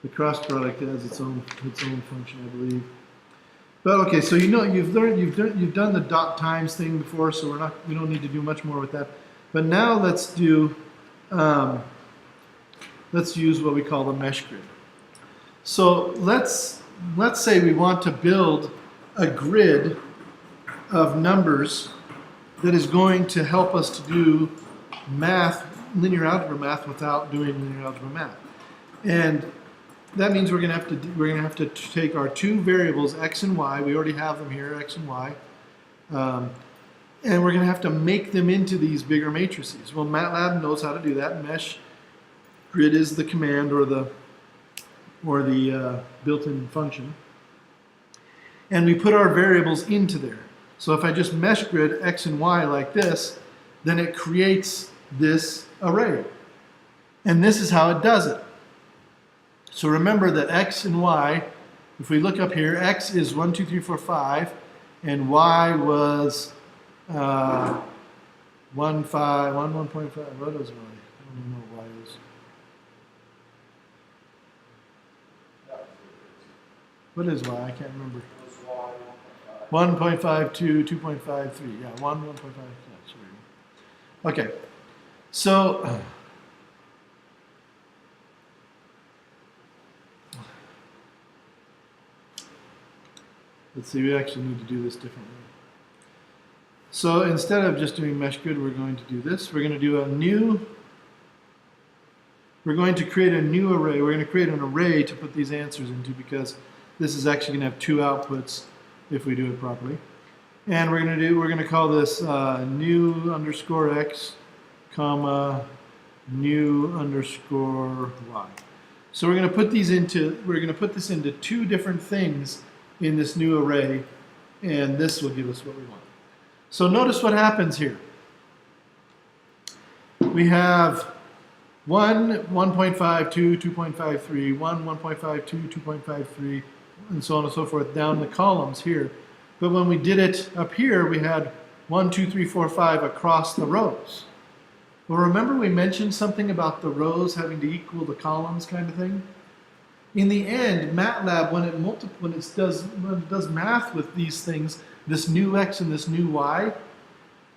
Speaker 1: The cross product has its own function, I believe. But okay, so you know you've done the dot times thing before, so we don't need to do much more with that. But now let's use what we call the mesh grid. So let's say we want to build a grid of numbers that is going to help us to do math, linear algebra math, without doing linear algebra math. And that means we're going to have to take our two variables x and y. We already have them here, x and y, and we're going to have to make them into these bigger matrices. Well, MATLAB knows how to do that. Mesh grid is the command or the built-in function, and we put our variables into there. So if I just mesh grid x and y like this, then it creates this array, and this is how it does it. So remember that x and y, if we look up here, x is 1, 2, 3, 4, 5, and y was 1, 5, 1, 1.5. What is y? I don't even know what y is. What is y? I can't remember. 1.52, 2.53. Yeah, 1.5. Yeah, sorry. Okay. So let's see, we actually need to do this differently. So instead of just doing mesh grid, we're going to do this. We're going to create a new array. We're going to create an array to put these answers into, because this is actually going to have two outputs if we do it properly. And we're going to call this new underscore x, comma, new underscore y. So we're going to put this into two different things in this new array, and this will give us what we want. So notice what happens here. We have 1, 1.52, 2.53, 1, 1.52, 2.53, and so on and so forth down the columns here. But when we did it up here, we had 1, 2, 3, 4, 5 across the rows. Well, remember we mentioned something about the rows having to equal the columns kind of thing? In the end, MATLAB, when it does math with these things, this new x and this new y,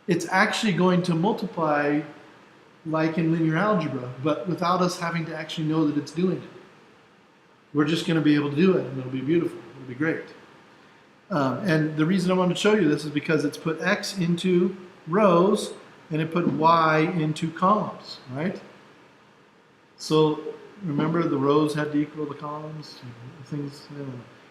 Speaker 1: it's actually going to multiply like in linear algebra, but without us having to actually know that it's doing it. We're just going to be able to do it, and it'll be beautiful. It'll be great. And the reason I wanted to show you this is because it's put x into rows, and it put y into columns, right? So remember, the rows had to equal the columns, things.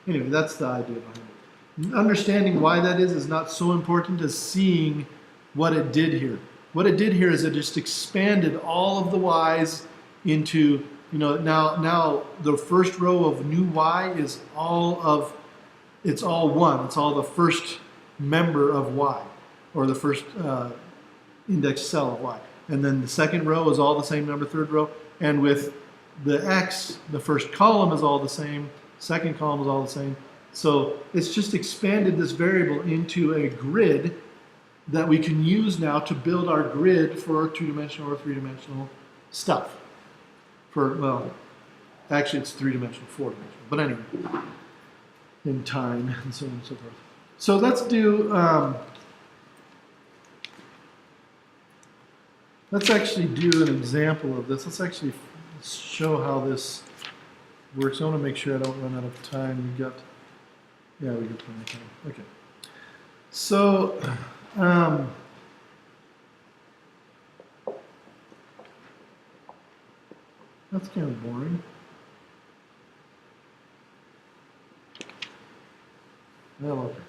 Speaker 1: Anyway, that's the idea behind it. Understanding why that is not so important as seeing what it did here. What it did here is it just expanded all of the y's into, now the first row of new y is it's all one. It's all the first member of y, or the first index cell of y. And then the second row is all the same number, third row. And with the x, the first column is all the same, second column is all the same. So it's just expanded this variable into a grid that we can use now to build our grid for two-dimensional or three-dimensional stuff. Actually it's three-dimensional, four-dimensional, but anyway, in time and so on and so forth. So let's actually do an example of this. Let's actually show how this works. I want to make sure I don't run out of time. We got plenty of time. Okay. So, that's kind of boring. Well, okay.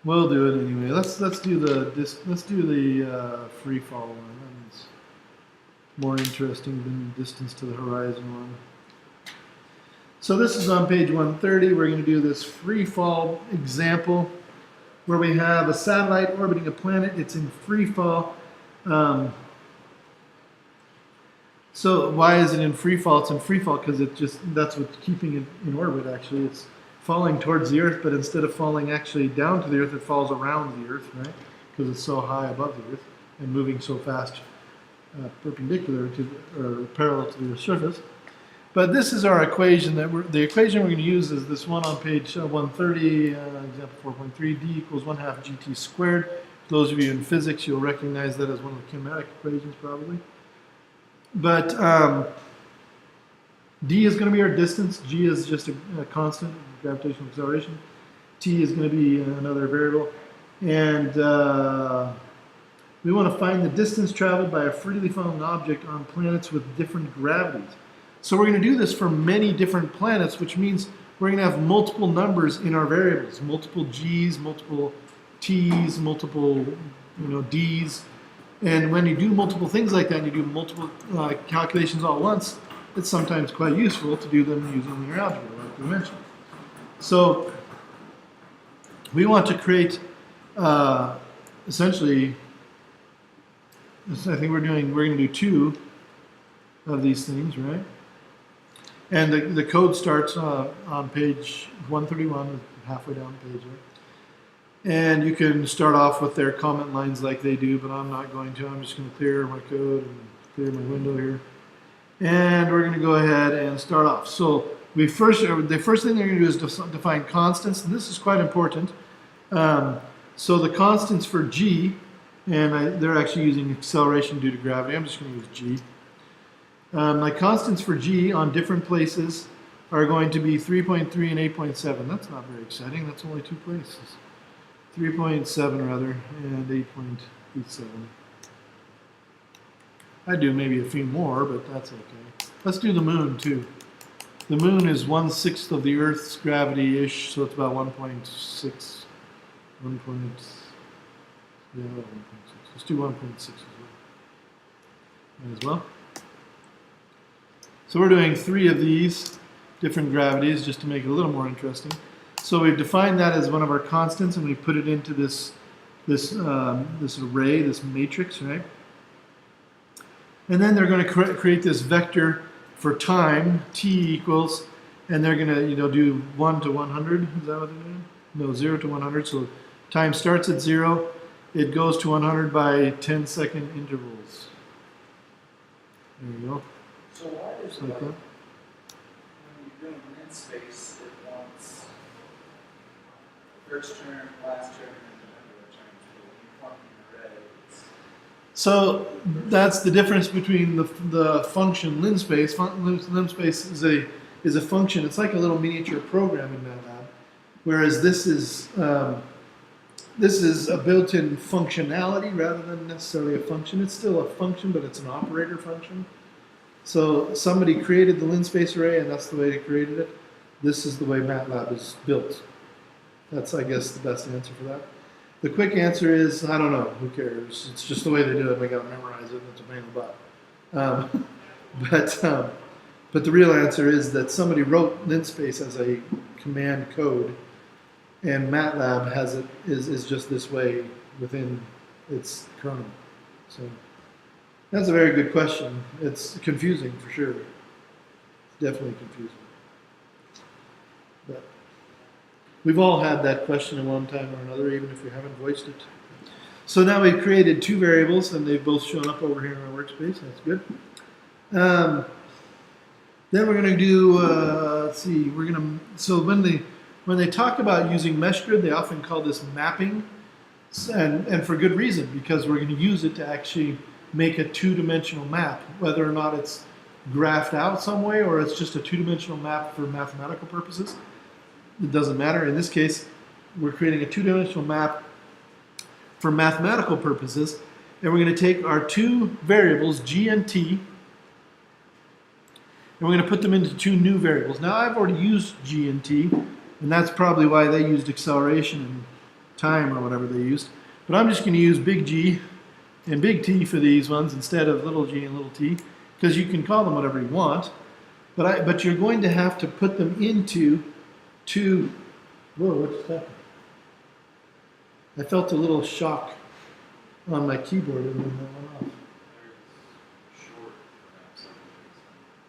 Speaker 1: We'll do it anyway. Let's do the free fall one. That's more interesting than distance to the horizon one. So this is on page 130. We're going to do this free fall example where we have a satellite orbiting a planet. It's in free fall. So why is it in free fall? It's in free fall because that's what's keeping it in orbit. Actually, it's falling towards the Earth, but instead of falling actually down to the Earth, it falls around the Earth, right? Because it's so high above the Earth and moving so fast, perpendicular to or parallel to the Earth's surface. But this is our equation the equation we're going to use is this one on page 130, example 4.3, d equals 1/2 gt squared. For those of you in physics, you'll recognize that as one of the kinematic equations probably. But d is going to be our distance, g is just a constant, gravitational acceleration, t is going to be another variable, and we want to find the distance traveled by a freely falling object on planets with different gravities. So we're going to do this for many different planets, which means we're going to have multiple numbers in our variables, multiple g's, multiple t's, multiple d's. And when you do multiple things like that, and you do multiple calculations all at once, it's sometimes quite useful to do them using linear algebra, like we mentioned. So we want to create essentially, I think we're going to do 2 of these things, right? And the code starts on page 131, halfway down the page there. And you can start off with their comment lines like they do, but I'm not going to. I'm just going to clear my code and clear my window here. And we're going to go ahead and start off. So the first thing they're going to do is define constants, and this is quite important. So the constants for g, and they're actually using acceleration due to gravity. I'm just going to use g. My constants for g on different places are going to be 3.3 and 8.7. That's not very exciting. That's only 2 places. 3.7 rather, and 8.87. I'd do maybe a few more, but that's okay. Let's do the moon too. The moon is 1/6 of the Earth's gravity-ish, so it's about 1.6. 1. Yeah, 1.6. Let's do 1.6 as well. So we're doing 3 of these different gravities just to make it a little more interesting. So we've defined that as one of our constants, and we put it into this array, this matrix, right? And then they're going to create this vector for time, t equals, and they're going to do 1 to 100. Is that what they're doing? No, 0 to 100. So time starts at 0. It goes to 100 by 10-second intervals. There you go.
Speaker 3: So why does
Speaker 1: Like that.
Speaker 3: when you're doing lens space, it wants first term, last term, and the number of terms for the uniform array?
Speaker 1: So that's the difference between the function linspace. Linspace is a function. It's like a little miniature program in MATLAB, whereas this is a built-in functionality rather than necessarily a function. It's still a function, but it's an operator function. So somebody created the linspace array, and that's the way they created it. This is the way MATLAB is built. That's, I guess, the best answer for that. The quick answer is, I don't know. Who cares? It's just the way they do it. We got to memorize it, and it's a pain in the butt. But the real answer is that somebody wrote linspace as a command code, and MATLAB is just this way within its kernel. So that's a very good question. It's confusing for sure. It's definitely confusing. But we've all had that question at one time or another, even if we haven't voiced it. So now we've created 2 variables, and they've both shown up over here in our workspace. That's good. Then we're going to do, let's see, so when they talk about using mesh grid, they often call this mapping, and for good reason, because we're going to use it to actually make a 2-dimensional map, whether or not it's graphed out some way or it's just a 2-dimensional map for mathematical purposes. It doesn't matter. In this case, we're creating a 2-dimensional map for mathematical purposes, and we're going to take our 2 variables, g and t, and we're going to put them into 2 new variables. Now, I've already used g and t, and that's probably why they used acceleration and time or whatever they used. But I'm just going to use big G and big T for these ones instead of little g and little t, because you can call them whatever you want. But you're going to have to put them into 2. Whoa, what's happening? I felt a little shock on my keyboard and then that went off.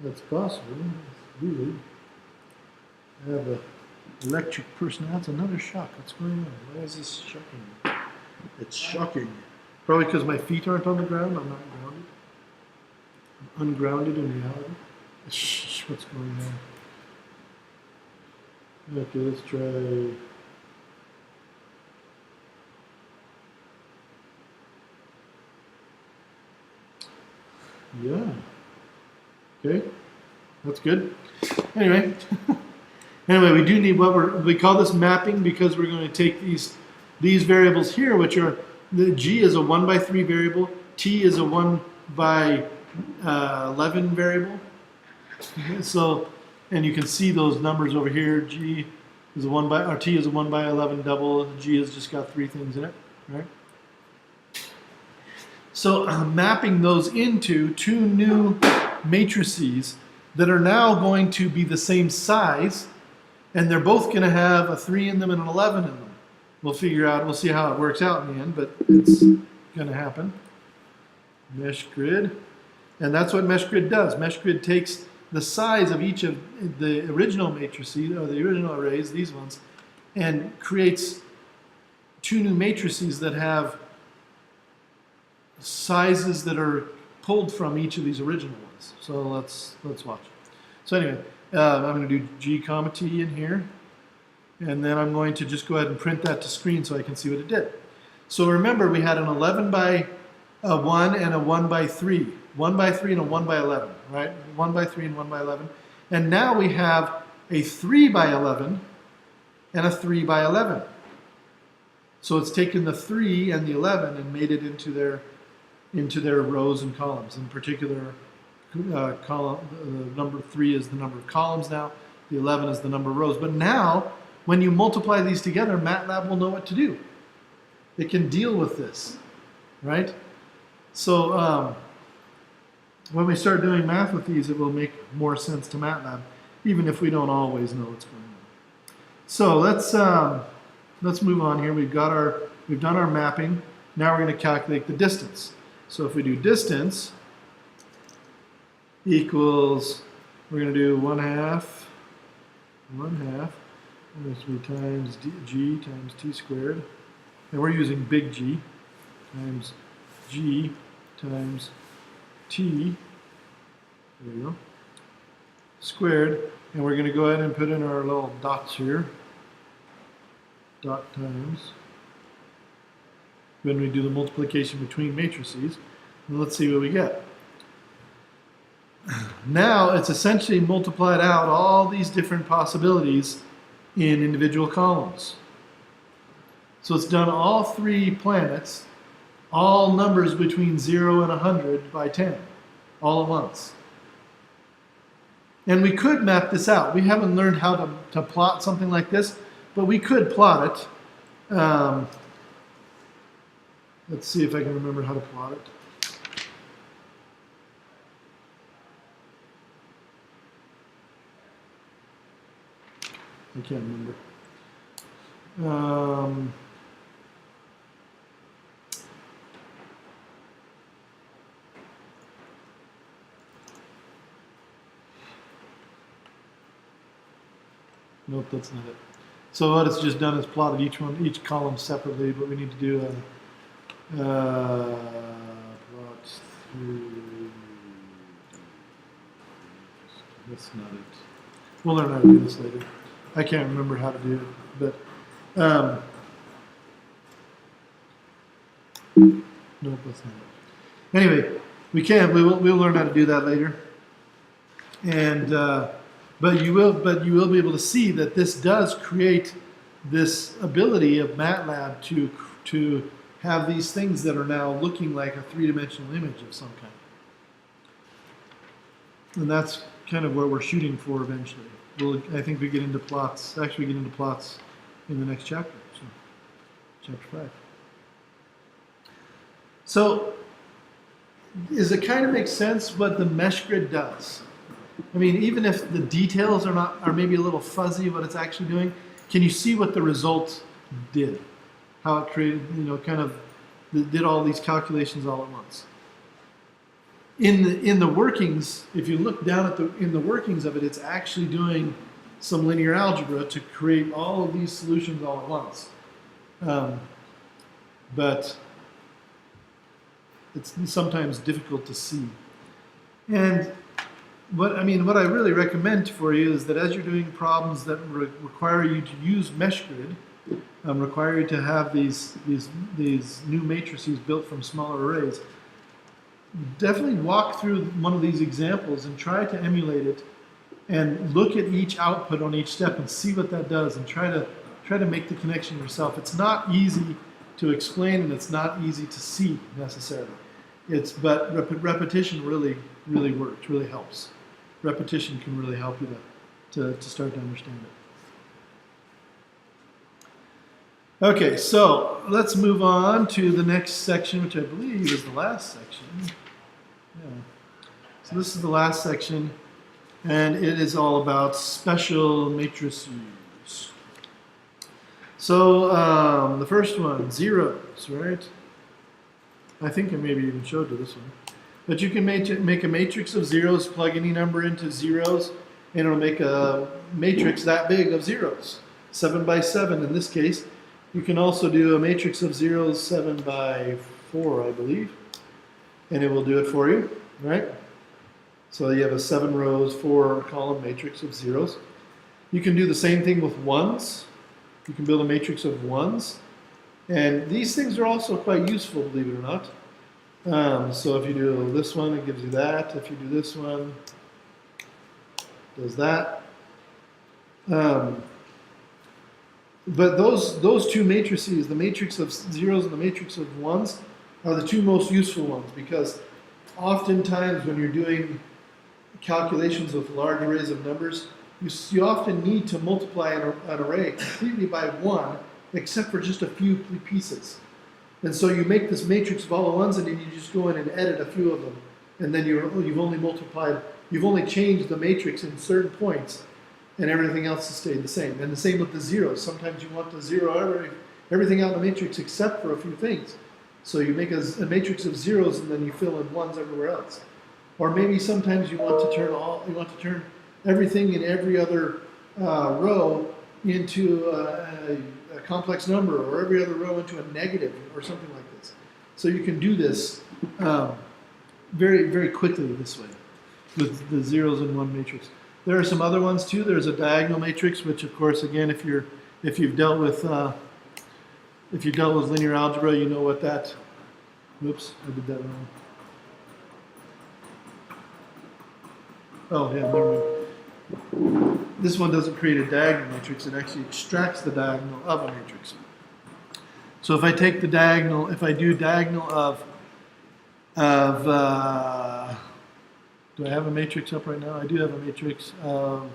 Speaker 1: That's possible. It's weird. I have an electric person. That's another shock. What's going on? Why is this shocking? It's shocking. Probably because my feet aren't on the ground. I'm not grounded. I'm ungrounded in reality. Shh, what's going on? Okay, let's try. Yeah. Okay, that's good. Anyway, anyway, we do need we call this mapping because we're going to take these variables here, which are the G is a 1 by 3 variable, T is a 1 by 11 variable. Okay, so, and you can see those numbers over here. G is a 1 by, or T is a 1 by 11 double. G has just got 3 things in it, right? So mapping those into 2 new matrices that are now going to be the same size, and they're both going to have a 3 in them and an 11 in them. We'll figure out, we'll see how it works out in the end, but it's going to happen. Mesh grid. And that's what mesh grid does. Mesh grid takes the size of each of the original matrices, or the original arrays, these ones, and creates 2 new matrices that have sizes that are pulled from each of these original ones. So let's watch. So anyway, I'm going to do G comma T in here, and then I'm going to just go ahead and print that to screen so I can see what it did. So remember, we had an 11 by 1 and a 1 by 3. 1 by 3 and a 1 by 11, right? 1 by 3 and 1 by 11. And now we have a 3 by 11 and a 3 by 11. So it's taken the 3 and the 11 and made it into their rows and columns. In particular, column, the number 3 is the number of columns now. The 11 is the number of rows. But now, when you multiply these together, MATLAB will know what to do. It can deal with this, right? So when we start doing math with these, it will make more sense to MATLAB, even if we don't always know what's going on. So let's move on here. We've done our mapping. Now we're going to calculate the distance. So if we do distance equals, we're going to do 1/2 times G times T squared. And we're using big G times G times T, there we go, squared. And we're going to go ahead and put in our little dots here. Dot times. When we do the multiplication between matrices. And let's see what we get. Now it's essentially multiplied out all these different possibilities in individual columns. So it's done all 3 planets, all numbers between 0 and 100 by 10, all at once. And we could map this out. We haven't learned how to plot something like this, but we could plot it. Let's see if I can remember how to plot it. I can't remember. Nope, that's not it. So what it's just done is plotted each column separately, but we need to do a plot through. That's not it. We'll learn how to do this later. I can't remember how to do it, but nope, that's not it. Anyway, we'll learn how to do that later, and but you will be able to see that this does create this ability of MATLAB to have these things that are now looking like a 3-dimensional image of some kind, and that's kind of what we're shooting for eventually. I think we get into plots. Actually, we get into plots in the next chapter. So, chapter 5. So, does it kind of make sense what the mesh grid does? I mean, even if the details are maybe a little fuzzy what it's actually doing, can you see what the result did? How it created, kind of did all these calculations all at once. In the workings, if you look down at in the workings of it, it's actually doing some linear algebra to create all of these solutions all at once. But it's sometimes difficult to see. And what I really recommend for you is that as you're doing problems that require you to use mesh grid, require you to have these new matrices built from smaller arrays, definitely walk through one of these examples and try to emulate it, and look at each output on each step and see what that does, and try to make the connection yourself. It's not easy to explain, and it's not easy to see necessarily. But repetition really works, really helps. Repetition can really help you to start to understand it. Okay, so let's move on to the next section, which I believe is the last section. Yeah. So this is the last section, and it is all about special matrices. So the first one, zeros, right? I think I maybe even showed you this one. But you can make a matrix of zeros, plug any number into zeros, and it'll make a matrix that big of zeros, 7 by 7 in this case. You can also do a matrix of zeros, 7 by 4, I believe, and it will do it for you, right? So you have a 7 rows, 4 column matrix of zeros. You can do the same thing with ones. You can build a matrix of ones. And these things are also quite useful, believe it or not. So if you do this one, it gives you that. If you do this one, it does that. But those two matrices, the matrix of zeros and the matrix of ones, are the two most useful ones, because oftentimes when you're doing calculations with large arrays of numbers, you often need to multiply an array completely by 1, except for just a few pieces. And so you make this matrix of all the ones, and then you just go in and edit a few of them, and then you've only changed the matrix in certain points, and everything else has stayed the same. And the same with the zeros. Sometimes you want to zero everything out in the matrix except for a few things. So you make a matrix of zeros, and then you fill in ones everywhere else. Or maybe sometimes you want to turn everything in every other row into a complex number, or every other row into a negative, or something like this. So you can do this very, very quickly this way with the zeros in one matrix. There are some other ones too. There's a diagonal matrix, which of course, again, if you've dealt with linear algebra, you know what that. Whoops, I did that wrong. Oh yeah, never mind. This one doesn't create a diagonal matrix, it actually extracts the diagonal of a matrix. So if I take the diagonal, if I do diagonal of do I have a matrix up right now? I do have a matrix of,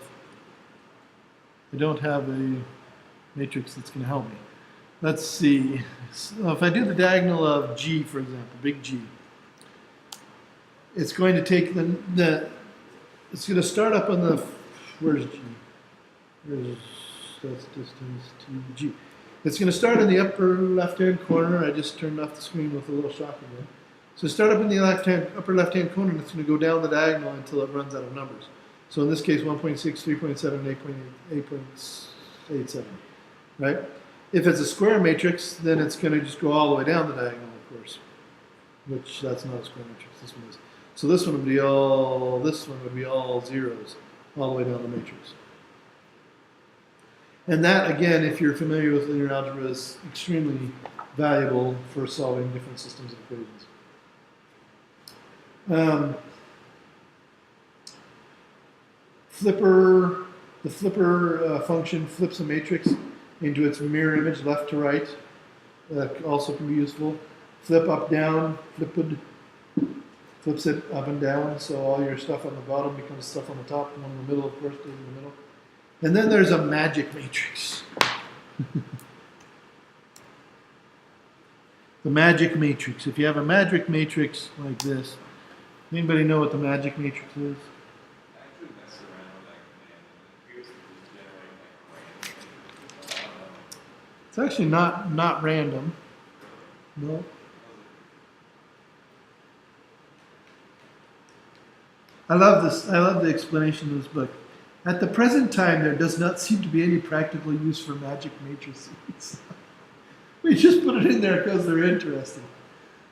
Speaker 1: I don't have a matrix that's going to help me. Let's see. So if I do the diagonal of G, for example, big G, it's going to take it's going to start up on the, where's G? That's distance to G. It's going to start in the upper left-hand corner. I just turned off the screen with a little shock again. So start up in the upper left-hand corner, and it's going to go down the diagonal until it runs out of numbers. So in this case, 1.6, 3.7, 8.87, right? If it's a square matrix, then it's going to just go all the way down the diagonal, of course, which that's not a square matrix. This one is. So this one would be all zeros, all the way down the matrix. And that, again, if you're familiar with linear algebra, is extremely valuable for solving different systems of equations. The flipper function flips a matrix into its mirror image left to right. That also can be useful. Flip up, down, flips it up and down, so all your stuff on the bottom becomes stuff on the top, and one in the middle, of course, stays in the middle. And then there's a magic matrix. The magic matrix. If you have a magic matrix like this, anybody know what the magic matrix is?
Speaker 2: I actually mess around with that command, and it appears to just generate like random.
Speaker 1: It's actually not random. No. I love this. I love the explanation of this book. At the present time, there does not seem to be any practical use for magic matrices. We just put it in there because they're interesting.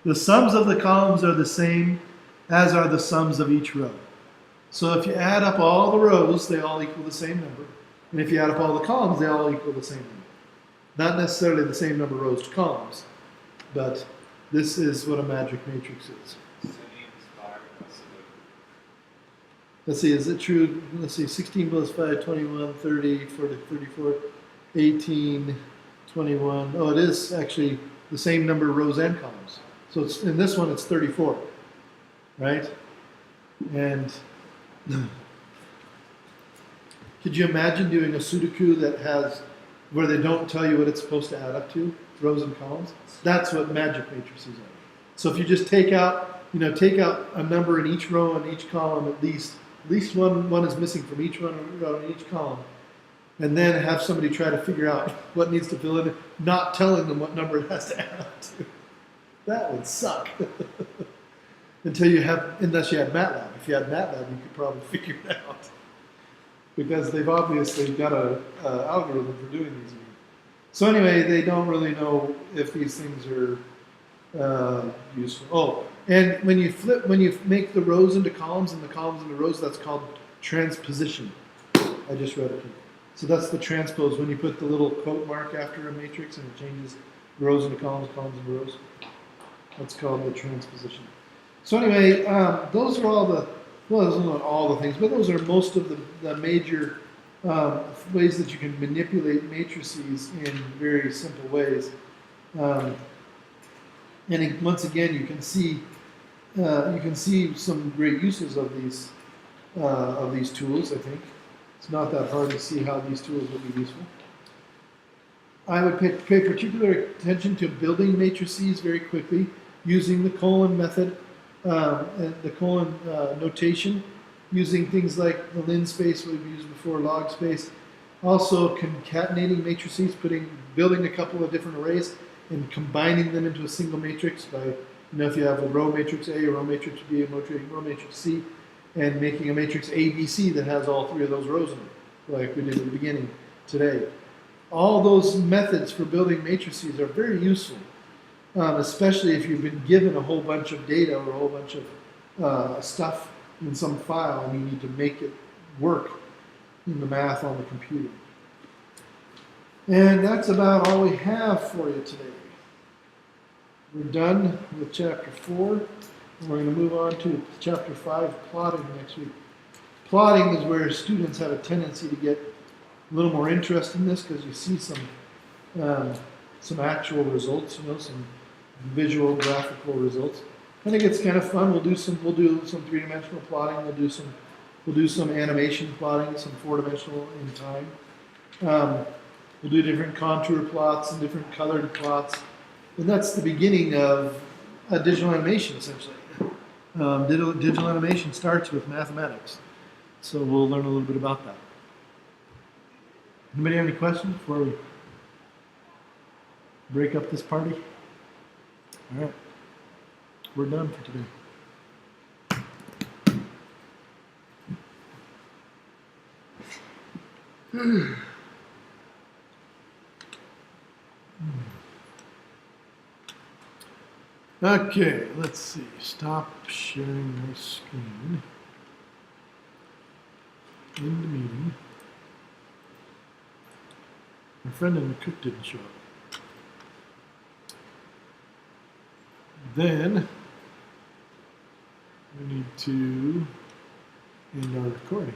Speaker 1: The sums of the columns are the same, as are the sums of each row. So if you add up all the rows, they all equal the same number. And if you add up all the columns, they all equal the same number. Not necessarily the same number of rows to columns, but this is what a magic matrix is. Let's see, is it true? Let's see, 16 plus 5, 21, 30, 40, 34, 18, 21. Oh, it is actually the same number of rows and columns. So it's, in this one, it's 34, right? And could you imagine doing a Sudoku that has, where they don't tell you what it's supposed to add up to, rows and columns? That's what magic matrices are. So if you just take out, take out a number in each row and each column at least one is missing from each row and each column, and then have somebody try to figure out what needs to fill in, not telling them what number it has to add up to. That would suck. Unless you had MATLAB. If you had MATLAB, you could probably figure it out. Because they've obviously got a algorithm for doing these. So anyway, they don't really know if these things are useful. Oh, and when you make the rows into columns and the columns into rows, that's called transposition. I just read it here. So that's the transpose, when you put the little quote mark after a matrix and it changes rows into columns, columns into rows. That's called the transposition. So anyway, those are all the, well, those are not all the things, but those are most of the major ways that you can manipulate matrices in very simple ways. And once again, you can see some great uses of these tools. I think it's not that hard to see how these tools will be useful. I would pay particular attention to building matrices very quickly using the colon method, and the colon notation, using things like the lin space we've used before, log space. Also concatenating matrices, building a couple of different arrays and combining them into a single matrix by, if you have a row matrix A, a row matrix B, a row matrix C, and making a matrix ABC that has all three of those rows in it, like we did at the beginning today. All those methods for building matrices are very useful, especially if you've been given a whole bunch of data or a whole bunch of stuff in some file and you need to make it work in the math on the computer. And that's about all we have for you today. We're done with chapter 4. And we're going to move on to chapter 5, plotting, next week. Plotting is where students have a tendency to get a little more interest in this because you see some actual results, some visual graphical results. I think it's kind of fun. We'll do some three-dimensional plotting. We'll do some animation plotting, some four-dimensional in time. We'll do different contour plots and different colored plots. And that's the beginning of a digital animation, essentially. Digital animation starts with mathematics. So we'll learn a little bit about that. Anybody have any questions before we break up this party? All right. We're done for today. Okay, let's see. Stop sharing my screen. End the meeting. My friend in the cook didn't show up. Then we need to end our recording.